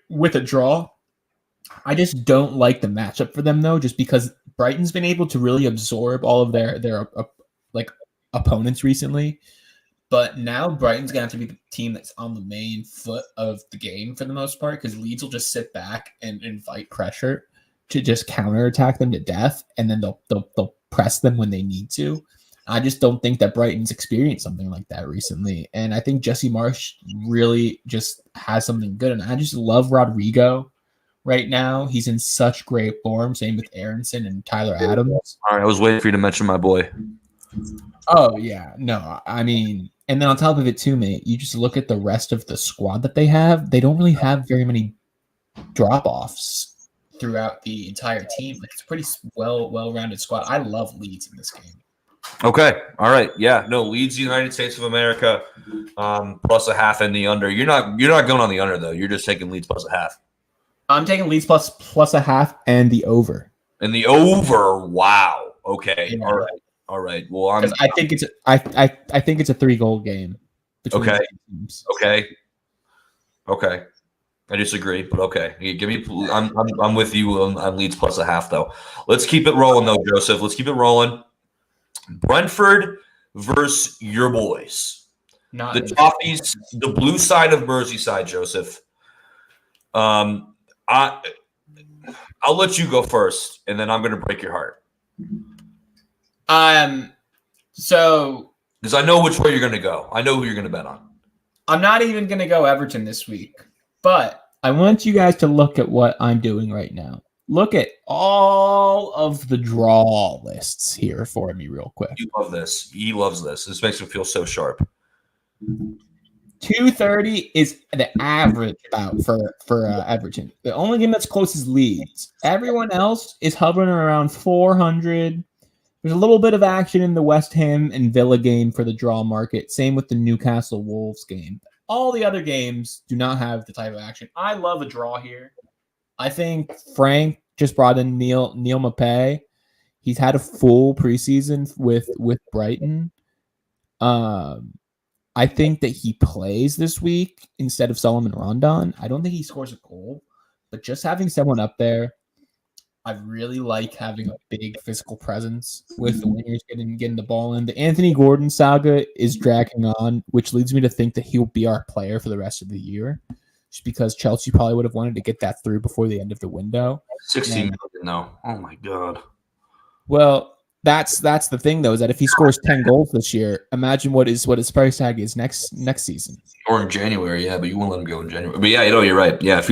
with a draw. I just don't like the matchup for them though, just because Brighton's been able to really absorb all of their like opponents recently. But now Brighton's gonna have to be the team that's on the main foot of the game for the most part, because Leeds will just sit back and invite pressure to just counterattack them to death, and then they'll press them when they need to. I just don't think that Brighton's experienced something like that recently. And I think Jesse Marsh really just has something good. And I just love Rodrigo right now. He's in such great form. Same with Aronson and Tyler Adams. All right, I was waiting for you to mention my boy. Oh, yeah. No, I mean, and then on top of it too, mate, you just look at the rest of the squad that they have. They don't really have very many drop-offs throughout the entire team. Like, it's a pretty well-rounded squad. I love Leeds in this game. Okay. All right. Yeah. No, Leeds, United States of America, plus a half in the under. You're not going on the under though. You're just taking Leeds plus a half. I'm taking Leeds plus a half and the over. And the over. Wow. Okay. Yeah. All right. All right. Well, I think it's I think it's a 3-goal game. Between Okay. the two teams. Okay. Okay. I disagree, but okay. You give me. I'm with you on Leeds plus a half though. Let's keep it rolling though, Joseph. Let's keep it rolling. Brentford versus your boys. Not The Toffees, the blue side of Merseyside, Joseph. I'll let you go first, and then I'm going to break your heart. So Because I know which way you're going to go. I know who you're going to bet on. I'm not even gonna go Everton this week, but I want you guys to look at what I'm doing right now. Look at all of the draw lists here for me real quick. You love this. He loves this. This makes him feel so sharp. 230 is the average about for Everton. The only game that's close is Leeds. Everyone else is hovering around 400. There's a little bit of action in the West Ham and Villa game for the draw market. Same with the Newcastle Wolves game. All the other games do not have the type of action. I love a draw here. I think Frank just brought in Neil Maupay. He's had a full preseason with Brighton. I think that he plays this week instead of Solomon Rondon. I don't think he scores a goal, but just having someone up there, I really like having a big physical presence with the wingers getting the ball in. The Anthony Gordon saga is dragging on, which leads me to think that he'll be our player for the rest of the year, just because Chelsea probably would have wanted to get that through before the end of the window. 16 million, though. Oh, my God. Well, that's the thing, though, is that if he scores 10 goals this year, imagine what his price tag is next season. Or in January, yeah, but you won't let him go in January. But yeah, you're right. Yeah,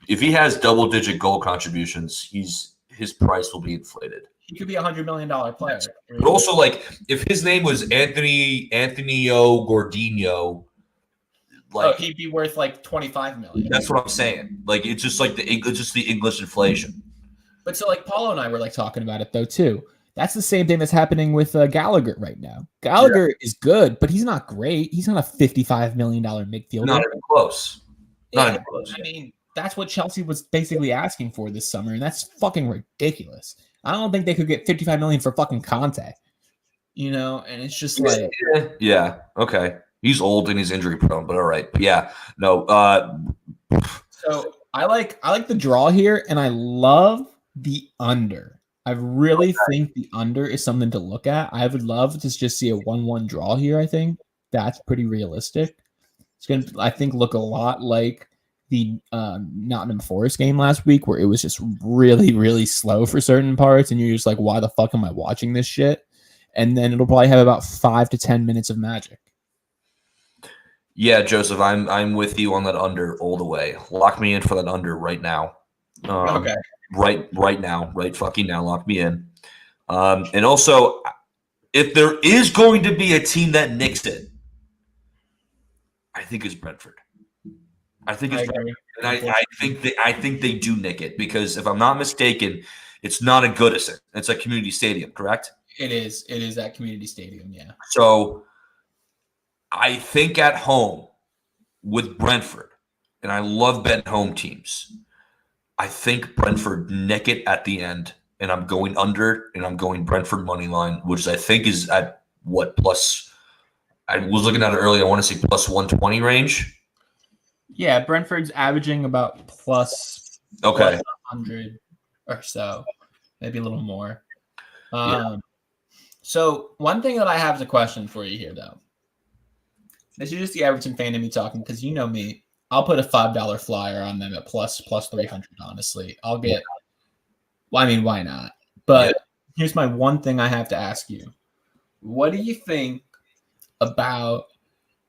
if he has double-digit goal contributions, his price will be inflated. he could be $100 million player. But also, like, if his name was Anthony Gordinho, like he'd be worth like $25 million. that's what I'm saying. Like, it's just like the English inflation. But so, like, Paulo and I were like talking about it though too. That's the same thing that's happening with Gallagher right now. Gallagher is good, but he's not great. He's not a $55 million midfielder. Not even close. Not Yeah, even close. I mean, that's what Chelsea was basically asking for this summer, and that's fucking ridiculous. I don't think they could get $55 million for fucking Conte. You know, and it's just like, Yeah. Okay. He's old and he's injury prone, but all right. But yeah. No. so I like the draw here, and I love the under. I really think the under is something to look at. I would love to just see a 1-1 draw here. I think that's pretty realistic. It's going to, I think, look a lot like the Nottingham Forest game last week, where it was just really, really slow for certain parts, and you're just like, why the fuck am I watching this shit? And then it'll probably have about 5 to 10 minutes of magic. Yeah, Joseph, I'm with you on that under all the way. Lock me in for that under right now. Okay. Right now, right fucking now, lock me in. And also, if there is going to be a team that nicks it, I think it's Brentford. I think it's Brentford. And I think they do nick it, because if I'm not mistaken, it's not at Goodison. It's a community stadium, correct? It is at Community Stadium, yeah. So I think at home with Brentford, and I love betting home teams, I think Brentford nick it at the end, and I'm going under, and I'm going Brentford money line, which I think is at what plus. I was looking at it earlier. I want to say plus 120 range. Yeah, Brentford's averaging about plus Okay. 100 or so, maybe a little more. Yeah. So one thing that I have as a question for you here, though. This is just the Everton fan in me talking, because you know me. I'll put a $5 flyer on them at plus 300, honestly. I'll get – well, I mean, why not? But here's my one thing I have to ask you. What do you think about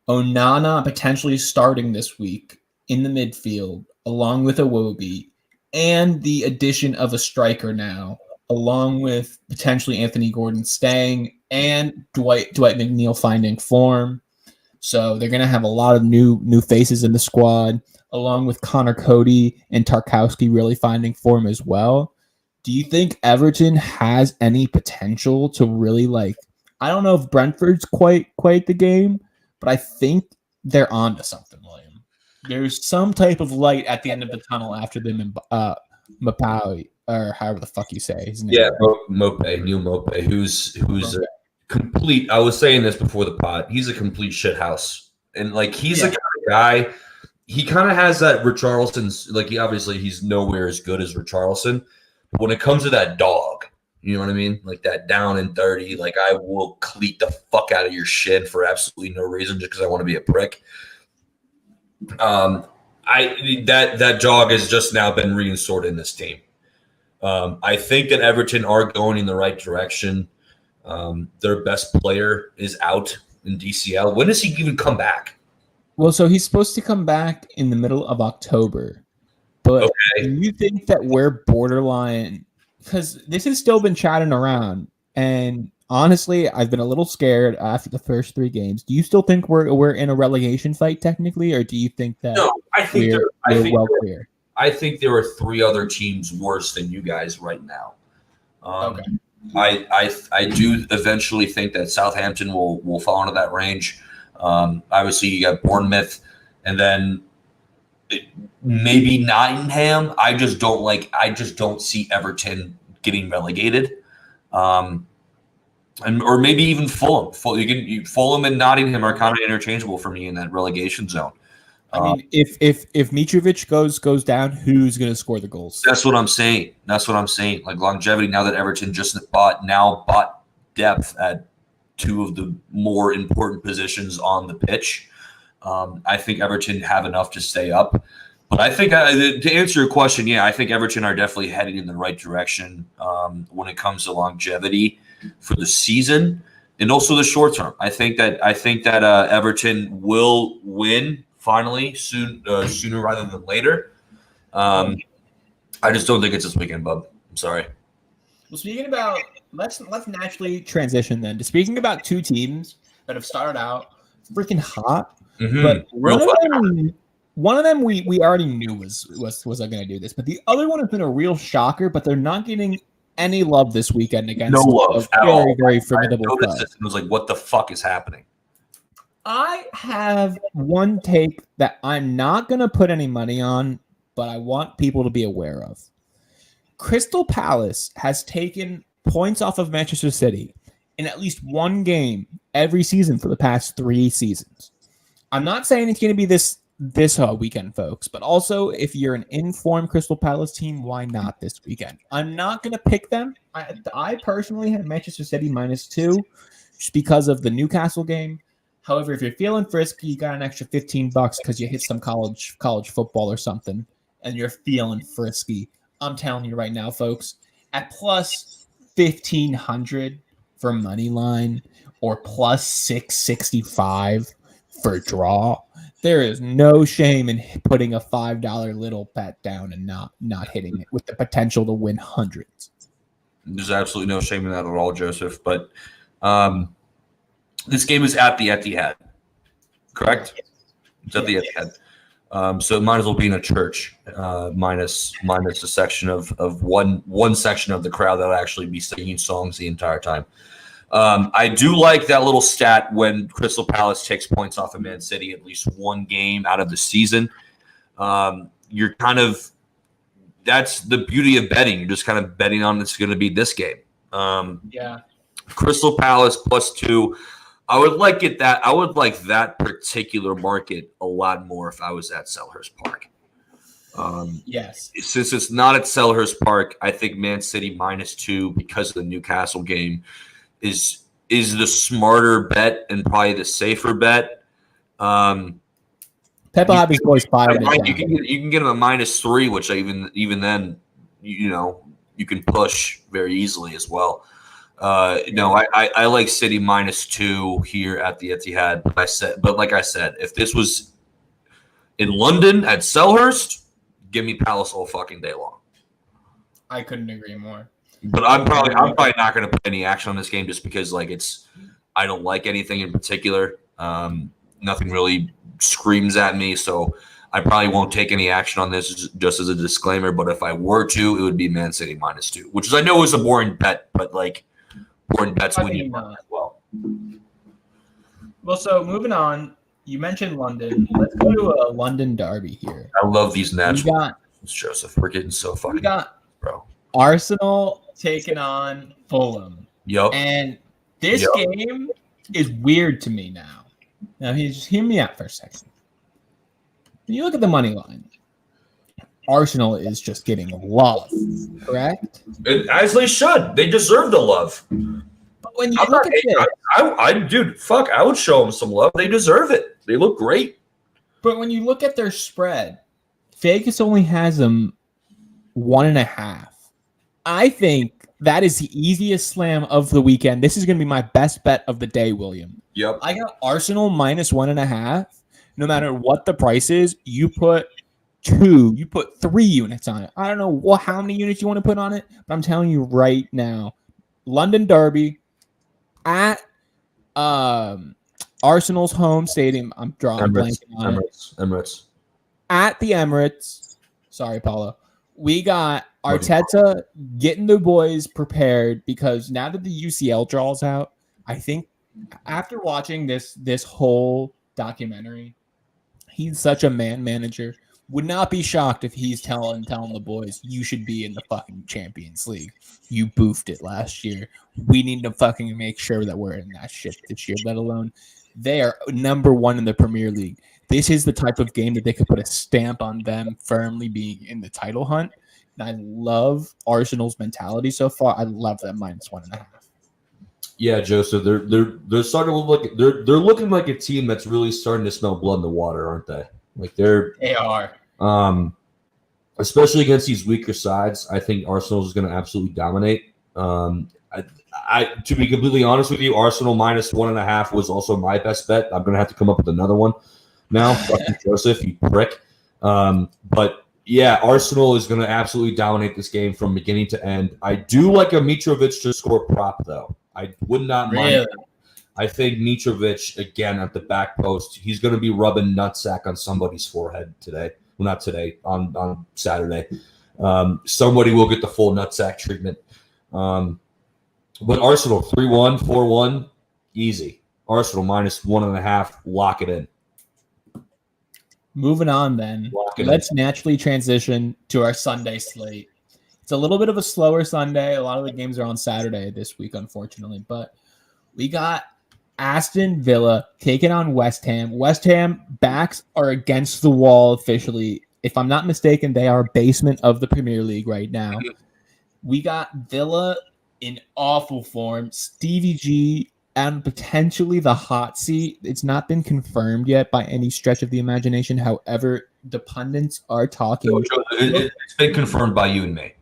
Onana potentially starting this week in the midfield along with Iwobi, and the addition of a striker now, along with potentially Anthony Gordon staying and Dwight McNeil finding form? So they're going to have a lot of new faces in the squad, along with Connor Cody and Tarkowski really finding form as well. Do you think Everton has any potential to really, like, I don't know if Brentford's quite the game, but I think they're on to something, William. There's some type of light at the end of the tunnel after them Mapaui, or however the fuck you say his name. Yeah, Neil Mope, who's a complete. I was saying this before the pod. He's a complete shithouse, and like he's the kind of guy. He kind of has that Richarlison's. Like he's nowhere as good as Richarlison, but when it comes to that dog, you know what I mean? Like that down and dirty. Like I will cleat the fuck out of your shin for absolutely no reason, just because I want to be a prick. That jog has just now been reinstored in this team. I think that Everton are going in the right direction. Their best player is out in DCL. When does he even come back? Well, so he's supposed to come back in the middle of October. But do you think that we're borderline? Because this has still been chatting around. And honestly, I've been a little scared after the first 3 games. Do you still think we're in a relegation fight technically? Or do you think that we're well clear? I think there are 3 other teams worse than you guys right now. Okay. I do eventually think that Southampton will fall into that range. Obviously, you got Bournemouth, and then maybe Nottingham. I just don't see Everton getting relegated, or maybe even Fulham. Fulham and Nottingham are kind of interchangeable for me in that relegation zone. I mean, if Mitrovic goes down, who's going to score the goals? That's what I'm saying. Like longevity. Now that Everton just bought depth at 2 of the more important positions on the pitch, I think Everton have enough to stay up. But I think to answer your question, I think Everton are definitely heading in the right direction when it comes to longevity for the season and also the short term. I think that Everton will win. Finally, sooner rather than later. I just don't think it's this weekend, bub. I'm sorry. Well, speaking about, let's naturally transition then to speaking about 2 teams that have started out freaking hot, but one of them we already knew was going to do this, but the other one has been a real shocker. But they're not getting any love this weekend against a very formidable club. It was like, what the fuck is happening? I have one take that I'm not going to put any money on, but I want people to be aware of. Crystal Palace has taken points off of Manchester City in at least one game every season for the past 3 seasons. I'm not saying it's going to be this weekend, folks, but also if you're an informed Crystal Palace team, why not this weekend? I'm not going to pick them. I personally have Manchester City -2 just because of the Newcastle game. However, if you're feeling frisky, you got an extra $15 because you hit some college football or something, and you're feeling frisky. I'm telling you right now, folks, at plus 1,500 for money line or plus 665 for draw, there is no shame in putting a $5 little bet down and not hitting it with the potential to win hundreds. There's absolutely no shame in that at all, Joseph. But this game is at the Etihad, correct? It's at the Etihad. So it might as well be in a church, minus a section of one section of the crowd that will actually be singing songs the entire time. I do like that little stat when Crystal Palace takes points off of Man City at least one game out of the season. You're kind of that's the beauty of betting. You're just kind of betting on it's going to be this game. Yeah. Crystal Palace +2. I would like that particular market a lot more if I was at Selhurst Park. Yes. Since it's not at Selhurst Park, I think Man City -2 because of the Newcastle game is the smarter bet and probably the safer bet. Pep will have his boys fired. You can get them at -3, which even then you can push very easily as well. No, I like City -2 here at the Etihad. But like I said, if this was in London at Selhurst, give me Palace all fucking day long. I couldn't agree more. But I'm probably not going to put any action on this game just because I don't like anything in particular. Nothing really screams at me, so I probably won't take any action on this just as a disclaimer. But if I were to, it would be Man City -2, which I know is a boring bet, but boring bets win you money as well. Well, so moving on, you mentioned London. Let's go to a London derby here. I love these natural. We got Joseph, we're getting so fucking. we got bro. Arsenal taking on Fulham, Yep. and this game is weird to me now. Now, just hear me out for a second. When you look at the money line, Arsenal is just getting love, correct? As they should. They deserve the love. But when you look at this, dude, fuck, I would show them some love. They deserve it. They look great. but when you look at their spread, Vegas only has them 1.5. I think that is the easiest slam of the weekend. This is going to be my best bet of the day, William. Yep. I got Arsenal -1.5. No matter what the price is, you put 3 units on it. I don't know how many units you want to put on it, but I'm telling you right now, London Derby at Arsenal's home stadium. I'm drawing blanking on it. Emirates. At the Emirates. Sorry, Paulo. We got Arteta getting the boys prepared because now that the UCL draws out, I think after watching this whole documentary, he's such a man manager. Would not be shocked if he's telling the boys, you should be in the fucking Champions League. You boofed it last year. We need to fucking make sure that we're in that shit this year, let alone they are number 1 in the Premier League. This is the type of game that they could put a stamp on them firmly being in the title hunt. And I love Arsenal's mentality so far. I love that -1.5. Yeah, Joseph, they're starting to look. They're looking like a team that's really starting to smell blood in the water, aren't they? Like They are. Especially against these weaker sides. I think Arsenal is going to absolutely dominate. I to be completely honest with you, Arsenal -1.5 was also my best bet. I'm going to have to come up with another one now. Fucking Joseph, you prick. But yeah, Arsenal is going to absolutely dominate this game from beginning to end. I do like a Mitrovic to score prop, though. I would not mind that. I think Mitrovic, again, at the back post, he's going to be rubbing nutsack on somebody's forehead today. Well, not today, on Saturday. Somebody will get the full nutsack treatment. But Arsenal, 3-1, 4-1, easy. Arsenal -1.5, lock it in. Moving on then, let's naturally transition to our Sunday slate. It's a little bit of a slower Sunday. A lot of the games are on Saturday this week, unfortunately. But we got Aston Villa taking on West Ham. West Ham backs are against the wall officially. If I'm not mistaken, they are basement of the Premier League right now. We got Villa in awful form. Stevie G and potentially the hot seat. It's not been confirmed yet by any stretch of the imagination. However, the pundits are talking. It's been confirmed by you and me.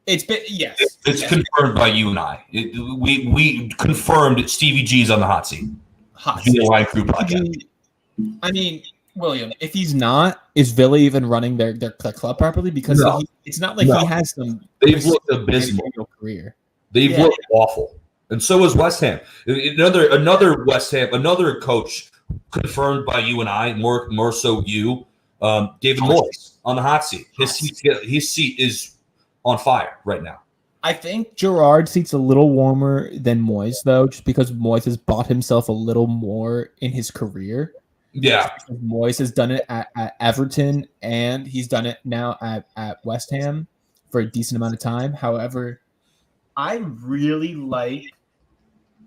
It's been yes. It's confirmed by you and I. We confirmed Stevie G's on the hot seat. Hot seat. Line Crew podcast. I mean, William, if he's not, is Villa even running their club properly? Because it's not like he has some. They've looked abysmal career. They've looked awful, and so is West Ham. Another West Ham, another coach confirmed by you and I, more so you, David Moyes on the hot seat. His seat is on fire right now. I think Gerard's seat's a little warmer than Moyes, though, just because Moyes has bought himself a little more in his career. Yeah. Moyes has done it at Everton, and he's done it now at West Ham for a decent amount of time. However, I really like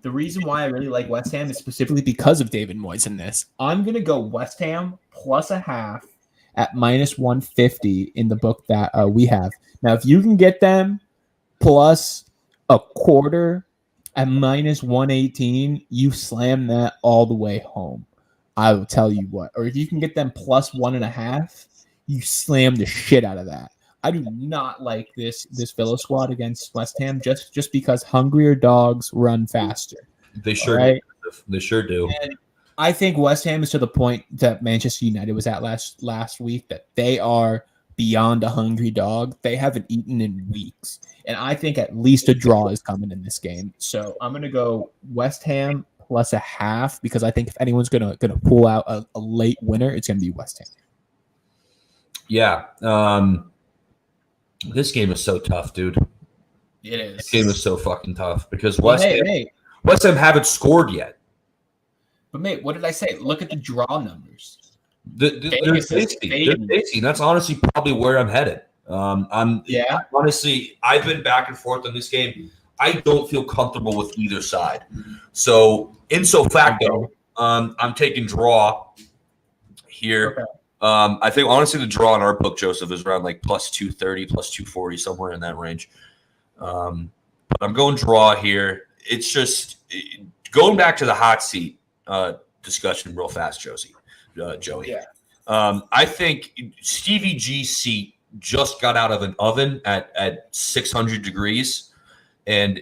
the reason why I really like West Ham is specifically because of David Moyes in this. I'm gonna go West Ham plus a half at -150 in the book that we have. Now, if you can get them plus a quarter at -118, you slam that all the way home. I will tell you what. Or if you can get them plus 1.5, you slam the shit out of that. I do not like this Villa squad against West Ham just because hungrier dogs run faster. They sure Right? do. They sure do. And I think West Ham is to the point that Manchester United was at last week, that they are beyond a hungry dog. They haven't eaten in weeks. And I think at least a draw is coming in this game. So I'm going to go West Ham plus a half, because I think if anyone's gonna pull out a late winner, it's going to be West Ham. Yeah. This game is so tough, dude. It is. This game is so fucking tough because Well, West Ham haven't scored yet. But mate, what did I say? Look at the draw numbers. They're tasty. They're tasty. That's honestly probably where I'm headed. Honestly, I've been back and forth on this game. I don't feel comfortable with either side. So, ipso facto, I'm taking draw here. Okay. I think honestly the draw in our book, Joseph, is around like plus 230, plus 240, somewhere in that range. But I'm going draw here. It's just going back to the hot seat discussion real fast, Joey. Yeah. I think Stevie G's seat just got out of an oven at 600 degrees, and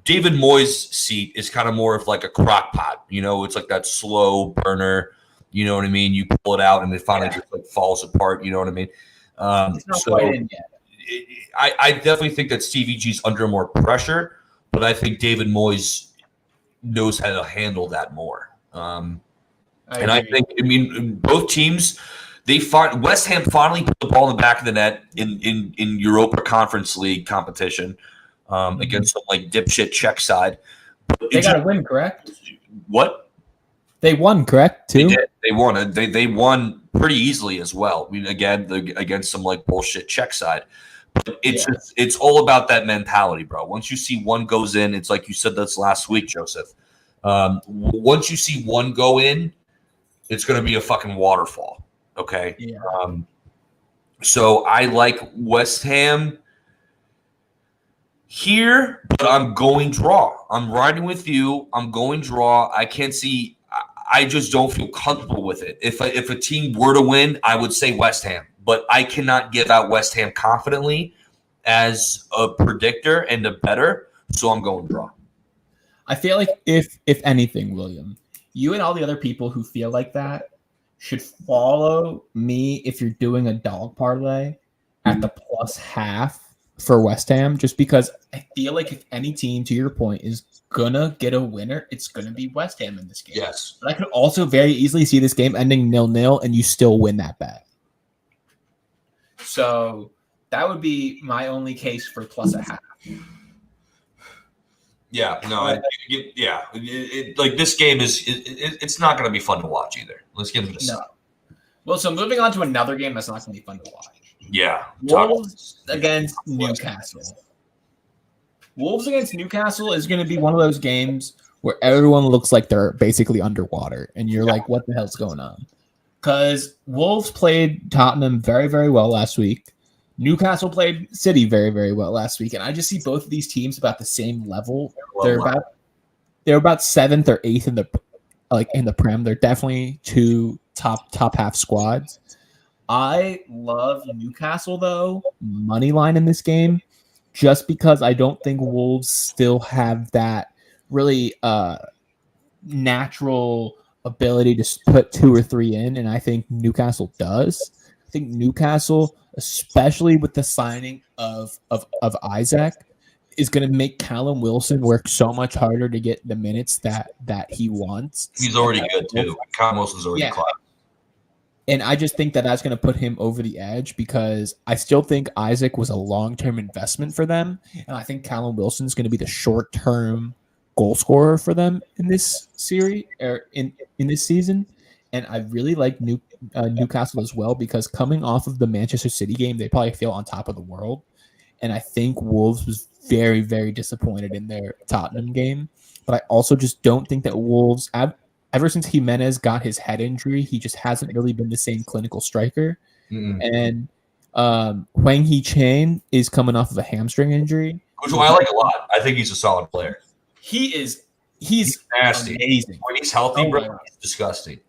David Moyes' seat is kind of more of like a crock pot. You know, it's like that slow burner. You know what I mean? You pull it out and it finally just like falls apart. You know what I mean? It's not quite in yet. I definitely think that Stevie G's under more pressure, but I think David Moyes knows how to handle that more. I think both teams, West Ham finally put the ball in the back of the net in Europa Conference League competition against some like dipshit Czech side. They got to win, correct? What? They won, correct? Too. They did. They won. They won pretty easily as well. I mean, again, against some like bullshit Czech side. But it's all about that mentality, bro. Once you see one goes in, it's like you said this last week, Joseph. Once you see one go in, it's going to be a fucking waterfall. Okay. Yeah. So I like West Ham here, but I'm going draw. I'm riding with you. I'm going draw. I can't see. I just don't feel comfortable with it. If a team were to win, I would say West Ham, but I cannot give out West Ham confidently as a predictor and a better. So I'm going draw. I feel like if anything, William, you and all the other people who feel like that should follow me if you're doing a dog parlay at the plus half for West Ham, just because I feel like if any team, to your point, is gonna get a winner, it's gonna be West Ham in this game. Yes. But I could also very easily see this game ending 0-0 and you still win that bet. So that would be my only case for plus a half. Yeah, no, like this game it's not going to be fun to watch either. Let's get into this. No. Well, so moving on to another game that's not going to be fun to watch. Yeah. Wolves against Newcastle. Wolves against Newcastle is going to be one of those games where everyone looks like they're basically underwater, and you're like, what the hell's going on? Because Wolves played Tottenham very, very well last week. Newcastle played City very, very well last week, and I just see both of these teams about the same level. They're about 7th or 8th in the Prem. They're definitely two top half squads. I love Newcastle though, money line in this game, just because I don't think Wolves still have that really natural ability to put 2 or 3 in, and I think Newcastle does. I think Newcastle, especially with the signing of Isaac, is going to make Callum Wilson work so much harder to get the minutes that he wants. He's already good too. Callum Wilson's already class. And I just think that that's going to put him over the edge, because I still think Isaac was a long-term investment for them, and I think Callum Wilson is going to be the short-term goal scorer for them in this series or in this season. And I really like Newcastle as well because coming off of the Manchester City game, they probably feel on top of the world. And I think Wolves was very, very disappointed in their Tottenham game. But I also just don't think that Wolves, ever since Jimenez got his head injury, he just hasn't really been the same clinical striker. Mm-mm. And Hwang Hee-chan is coming off of a hamstring injury. Which I like a lot. I think he's a solid player. He's nasty. amazing. When he's healthy, Oh bro, my God. he's disgusting.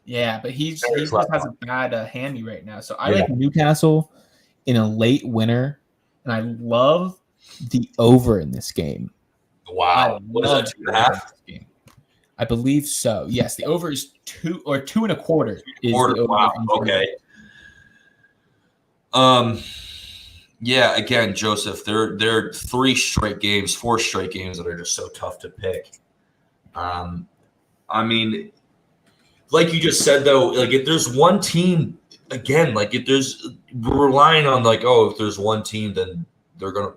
Yeah, but he Very just flat has a bad handy right now. So I Yeah. like Newcastle in a late winner, and I love the over in this game. Wow. What is that, 2.5? I believe so. Yes, the over is 2 or 2.25. Is Quarter. the over Wow. in general. Okay. Yeah. Again, Joseph, there are 4 straight games that are just so tough to pick. I mean, like you just said though, like if there's one team, again, like if we're relying on like, oh, if there's one team, then they're gonna,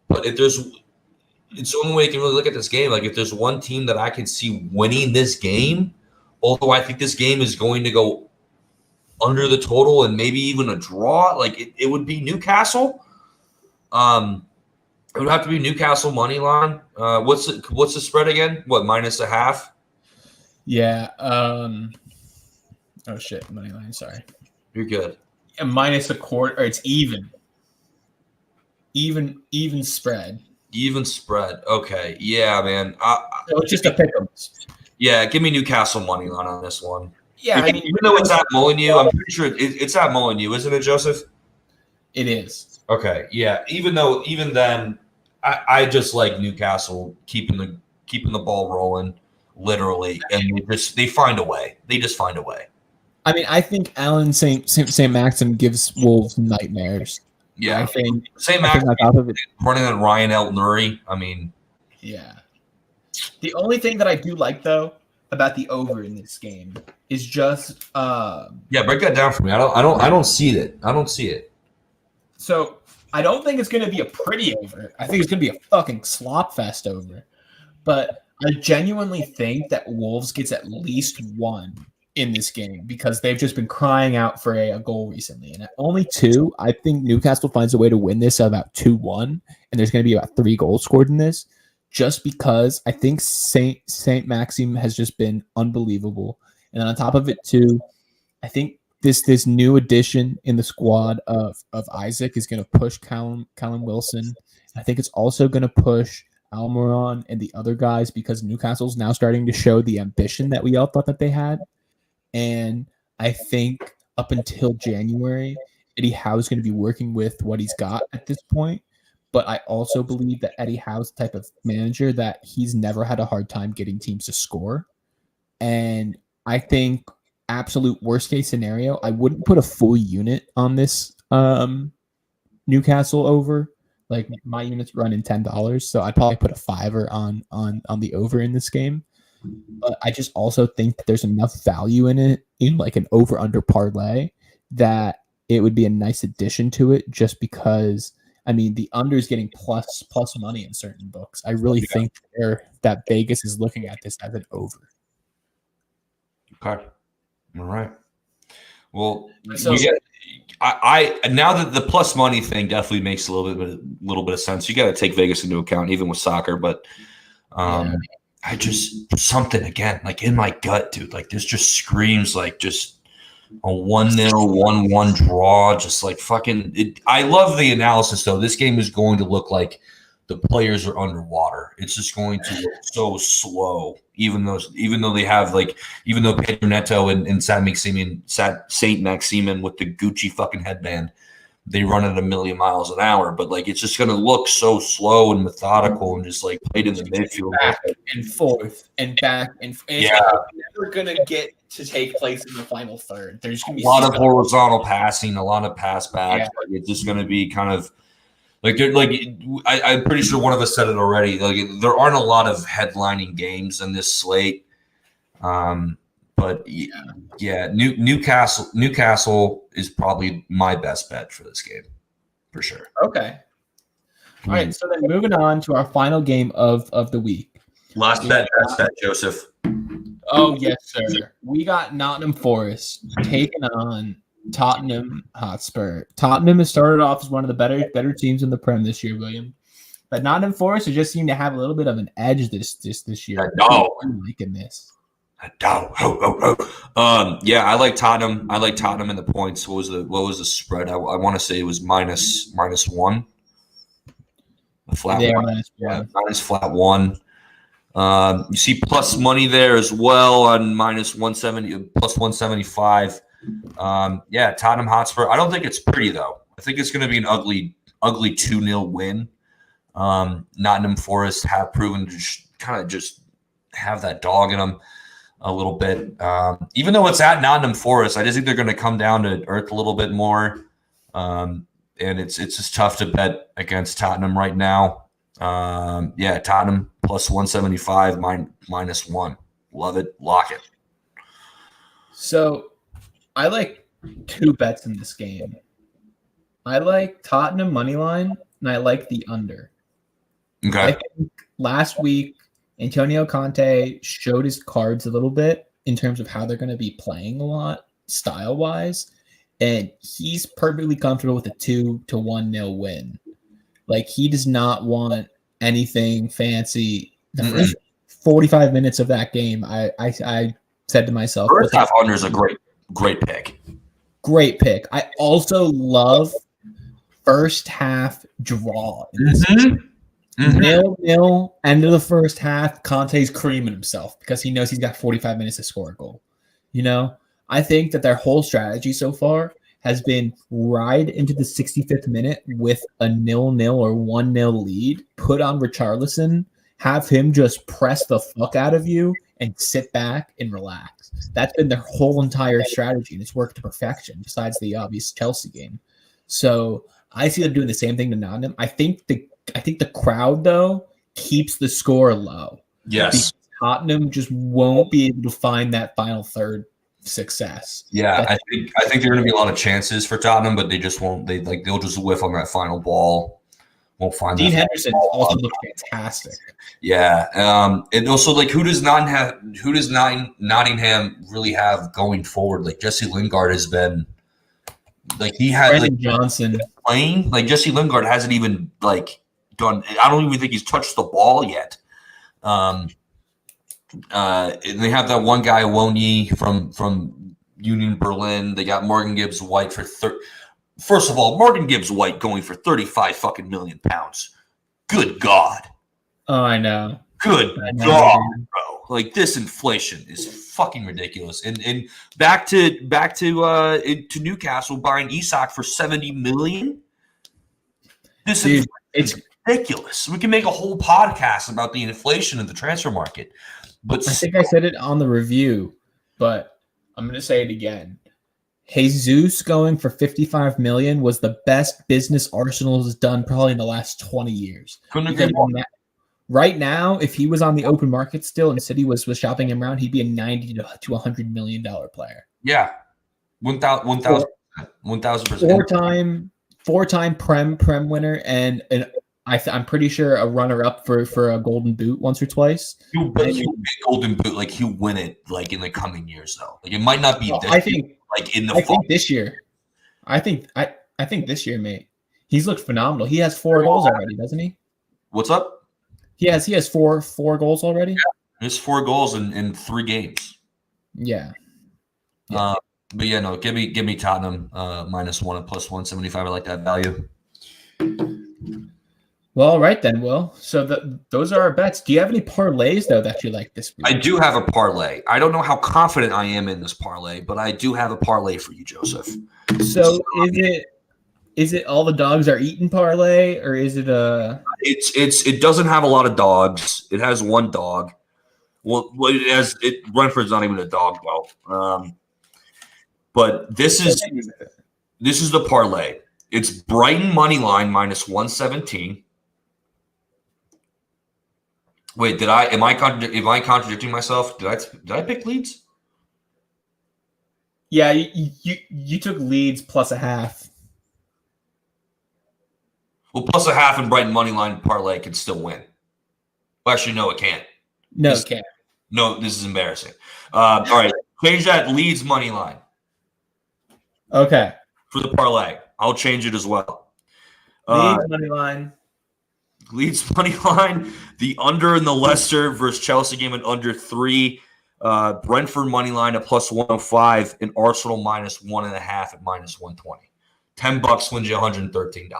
But if it's the only way you can really look at this game. Like if there's one team that I can see winning this game, although I think this game is going to go under the total and maybe even a draw, like it would be Newcastle. It would have to be Newcastle money line. What's the spread again? What, -0.5? Yeah. Oh shit, money line. Sorry. You're good. A -1/4, or it's even. Even spread. Even spread. Okay. Yeah, man. So it's just a pick 'em. Yeah, give me Newcastle money line on this one. Yeah, I mean, even though it's at Molineux, I'm pretty sure it's at Molineux, isn't it, Joseph? it is. Okay. Yeah. Even then, I just like Newcastle keeping the ball rolling, literally, and they find a way. They just find a way. I mean, I think Alan St. Maxim gives Wolves nightmares. Yeah. I think Same I think on top of it. running on Ryan El Nuri. I mean, Yeah. The only thing that I do like though about the over in this game is just yeah, break that down for me. I don't see it. I don't see it. so I don't think it's going to be a pretty over. I think it's going to be a fucking slop fest over. But I genuinely think that Wolves gets at least 1 in this game because they've just been crying out for a goal recently. And at only 2, I think Newcastle finds a way to win this at about 2-1. And there's going to be about 3 goals scored in this just because I think Saint Maxim has just been unbelievable. And on top of it too, I think this new addition in the squad of Isaac is going to push Callum Wilson. I think it's also going to push Almiron and the other guys because Newcastle's now starting to show the ambition that we all thought that they had. And I think up until January, Eddie Howe is going to be working with what he's got at this point. But I also believe that Eddie Howe's the type of manager that he's never had a hard time getting teams to score. And I think absolute worst case scenario, I wouldn't put a full unit on this Newcastle over. Like my unit's running $10, so I'd probably put a $5 on the over in this game. But I just also think that there's enough value in it in like an over under parlay that it would be a nice addition to it. Just because I mean the under is getting plus money in certain books. I really think that Vegas is looking at this as an over. Okay. All right. Well, So- I now that the plus money thing definitely makes a little bit of sense. You got to take Vegas into account, even with soccer. But I just something again, like in my gut, dude. Like this just screams like just a 1-0, 1-1 draw. Just like fucking. I love the analysis though. This game is going to look like the players are underwater. It's just going to look so slow, even though they have even though Pedro Neto and Saint Maximin with the Gucci fucking headband, they run at 1,000,000 miles an hour. But like it's just gonna look so slow and methodical and just like played in the midfield. Back and forth and back and it's never gonna get to take place in the final third. There's gonna be a lot of horizontal passing, a lot of pass backs. Like it's just gonna be kind of like I'm pretty sure one of us said it already. Like there aren't a lot of headlining games in this slate, but Newcastle is probably my best bet for this game, for sure. Okay. All right. So then moving on to our final game of the week. Last bet, best bet, Joseph. Oh yes, sir. We got Nottingham Forest taking on Tottenham Hotspur. Tottenham has started off as one of the better teams in the Prem this year, William. But Nottingham Forest just seem to have a little bit of an edge this year. I know. I'm liking this. Yeah, I like Tottenham. I like Tottenham in the points. What was the spread? I want to say it was minus one. A flat They are one. minus Yeah, one. minus flat one. You see plus money there as well on minus 170, plus 175. Yeah, Tottenham Hotspur. I don't think it's pretty though. I think it's going to be an ugly 2-0 win. Nottingham Forest have proven to kind of just have that dog in them a little bit. Even though it's at Nottingham Forest, I just think they're going to come down to earth a little bit more. And it's just tough to bet against Tottenham right now. Yeah, Tottenham plus 175, minus one. Love it. Lock it. So I like two bets in this game. I like Tottenham money line, and I like the under. Okay. I think last week Antonio Conte showed his cards a little bit in terms of how they're going to be playing a lot style wise, and he's perfectly comfortable with a 2-1-0 win. Like he does not want anything fancy. The first 45 minutes of that game, I said to myself, first half under is a great pick. Great pick. I also love first half draw. In this game. 0-0, end of the first half. Conte's creaming himself because he knows he's got 45 minutes to score a goal. You know, I think that their whole strategy so far has been ride into the 65th minute with a 0-0 or 1-0 lead, put on Richarlison, have him just press the fuck out of you and sit back and relax. That's been their whole entire strategy, and it's worked to perfection, besides the obvious Chelsea game. So I see them doing the same thing to Nottingham. I think the crowd, though, keeps the score low. Yes. Because Tottenham just won't be able to find that final third success. Yeah, I think there are going to be a lot of chances for Tottenham, but they just won't. They'll just whiff on that final ball. Won't find Dean that Henderson ball. also looked fantastic. Yeah, and also like who does Nottingham really have going forward? Like Jesse Lingard has been, like he had Brendan Johnson playing. Like Jesse Lingard hasn't even like done. I don't even think he's touched the ball yet. And they have that one guy Wonyi from Union Berlin. They got Morgan Gibbs White for First of all, Morgan Gibbs White going for 35 fucking million pounds. Good God. Oh, I know. Good God, bro. Like this inflation is fucking ridiculous. And back to Newcastle buying Isak for 70 million. This is ridiculous. We can make a whole podcast about the inflation of the transfer market. But I think I said it on the review, but I'm going to say it again. Jesus going for 55 million was the best business Arsenal has done probably in the last 20 years. Right now, if he was on the open market still and City was shopping him around, he'd be a 90 to $100 million player. Yeah. 1,000%. Four-time Prem winner, and I'm pretty sure a runner-up for a Golden Boot once or twice. He'll win Golden Boot, like he'll win it like in the coming years though. Like it might not be this year, like in the fall. Think this year. I think this year, mate. He's looked phenomenal. He has 4 goals already, doesn't he? What's up? He has four goals already. Yeah, there's 4 goals in 3 games. Yeah. But yeah, no, give me Tottenham -1 and plus 175. I like that value. Well, all right then, Will. So those are our bets. Do you have any parlays though that you like this week? I do have a parlay. I don't know how confident I am in this parlay, but I do have a parlay for you, Joseph. So is it all the dogs are eating parlay, or is it a? It doesn't have a lot of dogs. It has 1 dog. Well, Brentford's not even a dog though. But this is the parlay. It's Brighton money line -117. Wait, am I contradicting myself? Did I pick Leeds? Yeah, you took Leeds plus a half. Well, plus a half and Brighton money line parlay can still win. Well, actually, no, it can't. No, it can't. No, this is embarrassing. All right, change that Leeds money line Okay. for the parlay. I'll change it as well. Leeds money line. Leeds money line, the under in the Leicester versus Chelsea game at under 3. Brentford money line at plus 105 and Arsenal minus 1.5 at minus 120. $10 wins you $113.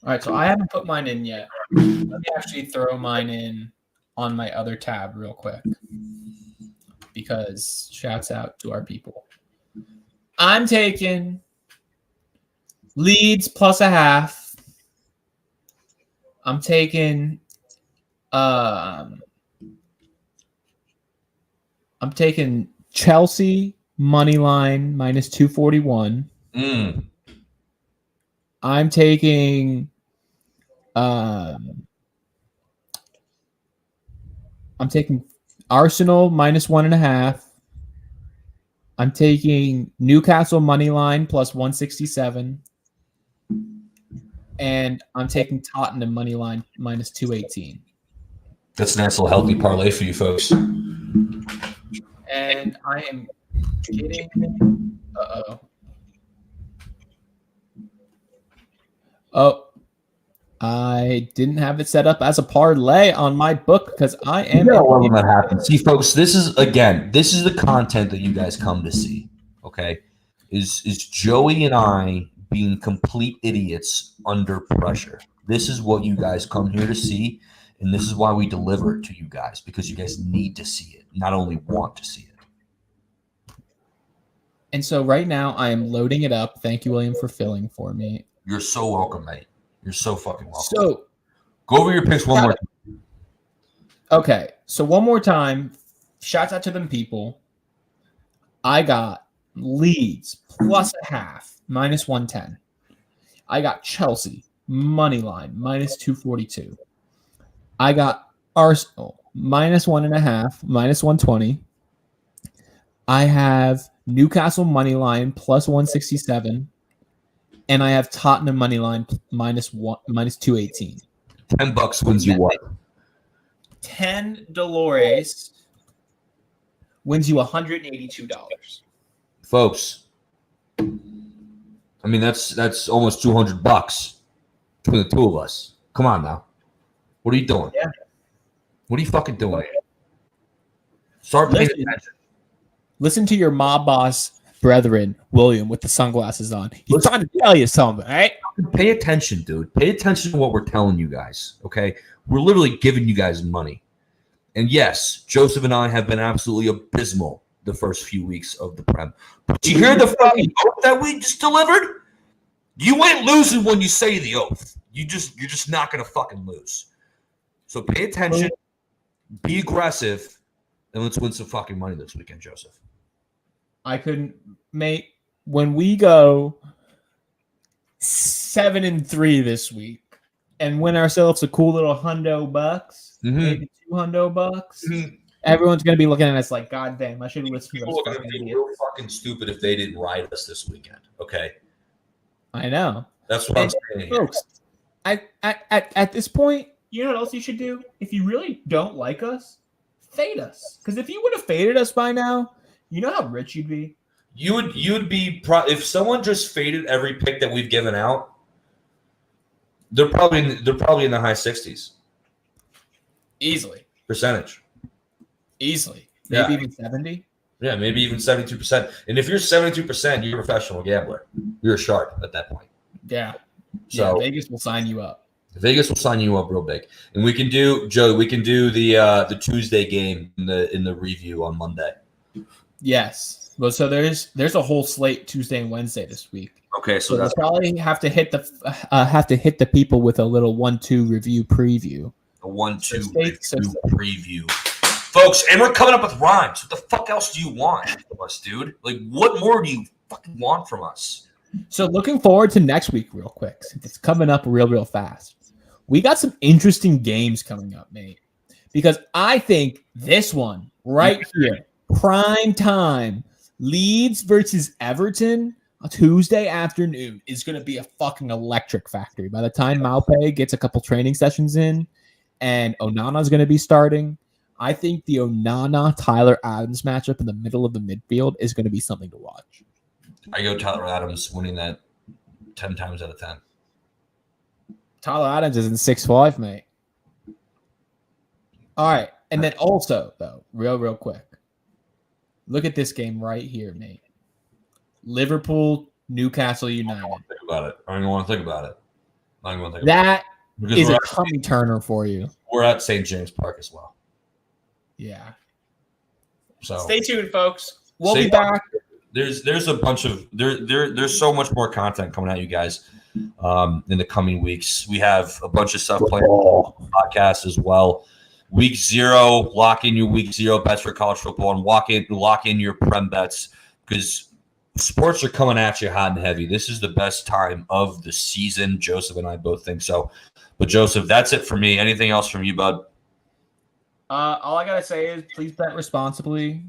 All right, so I haven't put mine in yet. Let me actually throw mine in on my other tab real quick because shouts out to our people. I'm taking Leeds plus 0.5. I'm taking Chelsea money line minus 241. I'm taking Arsenal minus 1.5. I'm taking Newcastle money line plus 167. And I'm taking Tottenham money line minus 218. That's a nice little healthy parlay for you folks. And I am getting Oh, I didn't have it set up as a parlay on my book because I am. Yeah, well, when that happens. See, folks, this is the content that you guys come to see. Okay, is Joey and I being complete idiots under pressure? This is what you guys come here to see, and this is why we deliver it to you guys, because you guys need to see it, not only want to see it. And so right now I am loading it up. Thank you, William, for filling for me. You're so welcome, mate. You're so fucking welcome. So go over your picks one more time. Okay, so one more time. Shouts out to them people. I got Leeds plus 0.5 minus 110. I got Chelsea money line minus 242. I got Arsenal minus 1.5 minus 120. I have Newcastle money line plus 167. And I have Tottenham money line minus 218. $10 wins you what? 10 Dolores wins you $182. Folks, I mean that's almost $200 between the two of us. Come on now. What are you doing? Yeah. What are you fucking doing? Start paying attention. Listen to your mob boss brethren, William, with the sunglasses on. He's trying to tell you something, right? Pay attention, dude. Pay attention to what we're telling you guys, okay? We're literally giving you guys money. And yes, Joseph and I have been absolutely abysmal the first few weeks of the Prem. But you hear the fucking oath that we just delivered? You ain't losing when you say the oath. You're just not gonna fucking lose. So pay attention, be aggressive, and let's win some fucking money this weekend, Joseph. I couldn't, mate. When we go 7-3 this week and win ourselves a cool little $100, maybe $200, everyone's gonna be looking at us like, God damn, I should listen to People those are gonna fucking be idiots. real fucking stupid if they didn't ride us this weekend. Okay, I know. that's what I'm saying here. Folks, at this point, you know what else you should do? If you really don't like us, fade us. Because if you would have faded us by now, you know how rich you'd be? You'd be if someone just faded every pick that we've given out, they're probably in the high 60s Easily. percentage. Maybe Yeah. even 70. Yeah, maybe even 72%. And if you're 72%, you're a professional gambler. You're a shark at that point. Yeah. So Vegas will sign you up. Vegas will sign you up real big. And we can do, Joe, the Tuesday game in the review on Monday. Yes. Well, so there's a whole slate Tuesday and Wednesday this week. Okay, so we'll that's probably have to hit the people with a little 1-2 review preview. a 1-2 So preview. Folks, and we're coming up with rhymes. What the fuck else do you want from us, dude? Like, what more do you fucking want from us? So looking forward to next week real quick, since it's coming up real fast. We got some interesting games coming up, mate. Because I think this one right here, prime time, Leeds versus Everton, a Tuesday afternoon, is going to be a fucking electric factory. By the time Malpe gets a couple training sessions in and Onana is going to be starting. I think the Onana-Tyler Adams matchup in the middle of the midfield is going to be something to watch. I go Tyler Adams winning that 10 times out of 10. Tyler Adams is in 6'5", mate. All right. And then also, though, real quick. Look at this game right here, mate. Liverpool, Newcastle United. Think about it. I don't even want to think about it. Not even want to think That about it. is a tummy turner for you. We're at St. James Park as well. Yeah. So Stay tuned, folks. We'll be back. There's a bunch of there's so much more content coming at you guys in the coming weeks. We have a bunch of stuff planned on the podcast as well. Week 0, lock in your week 0 bets for college football and lock in your prem bets because sports are coming at you hot and heavy. This is the best time of the season. Joseph and I both think so. But Joseph, that's it for me. Anything else from you, bud? All I gotta say is please bet responsibly.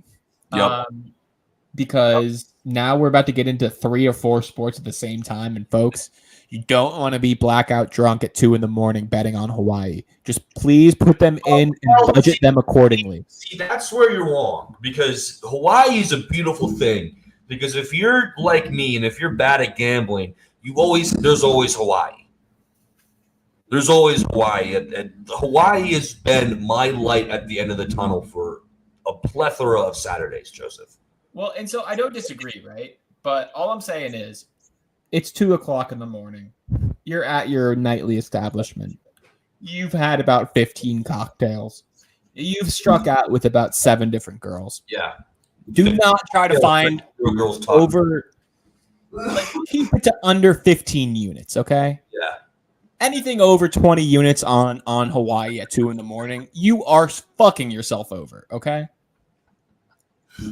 Yep. Because now we're about to get into 3 or 4 sports at the same time, and folks, you don't want to be blackout drunk at 2 a.m. betting on Hawaii. Just please put them in and budget them accordingly. See, that's where you're wrong because Hawaii is a beautiful thing. Because if you're like me and if you're bad at gambling, there's always Hawaii. There's always Hawaii. And Hawaii has been my light at the end of the tunnel for a plethora of Saturdays, Joseph. Well, and so I don't disagree, right? But all I'm saying is It's 2 o'clock in the morning. You're at your nightly establishment. You've had about 15 cocktails. You've struck out with about 7 different girls. Yeah. Do not try to find keep it to under 15 units, okay? Yeah. Anything over 20 units on Hawaii at 2 a.m, you are fucking yourself over, okay?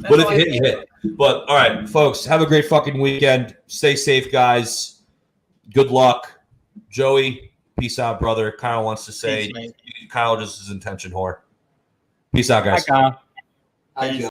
But if you hit, you hit. But all right, folks, have a great fucking weekend. Stay safe, guys. Good luck. Joey, peace out, brother. Kyle wants to say, Peace, Kyle just is intention whore. Peace out, guys. Bye, Kyle. Peace.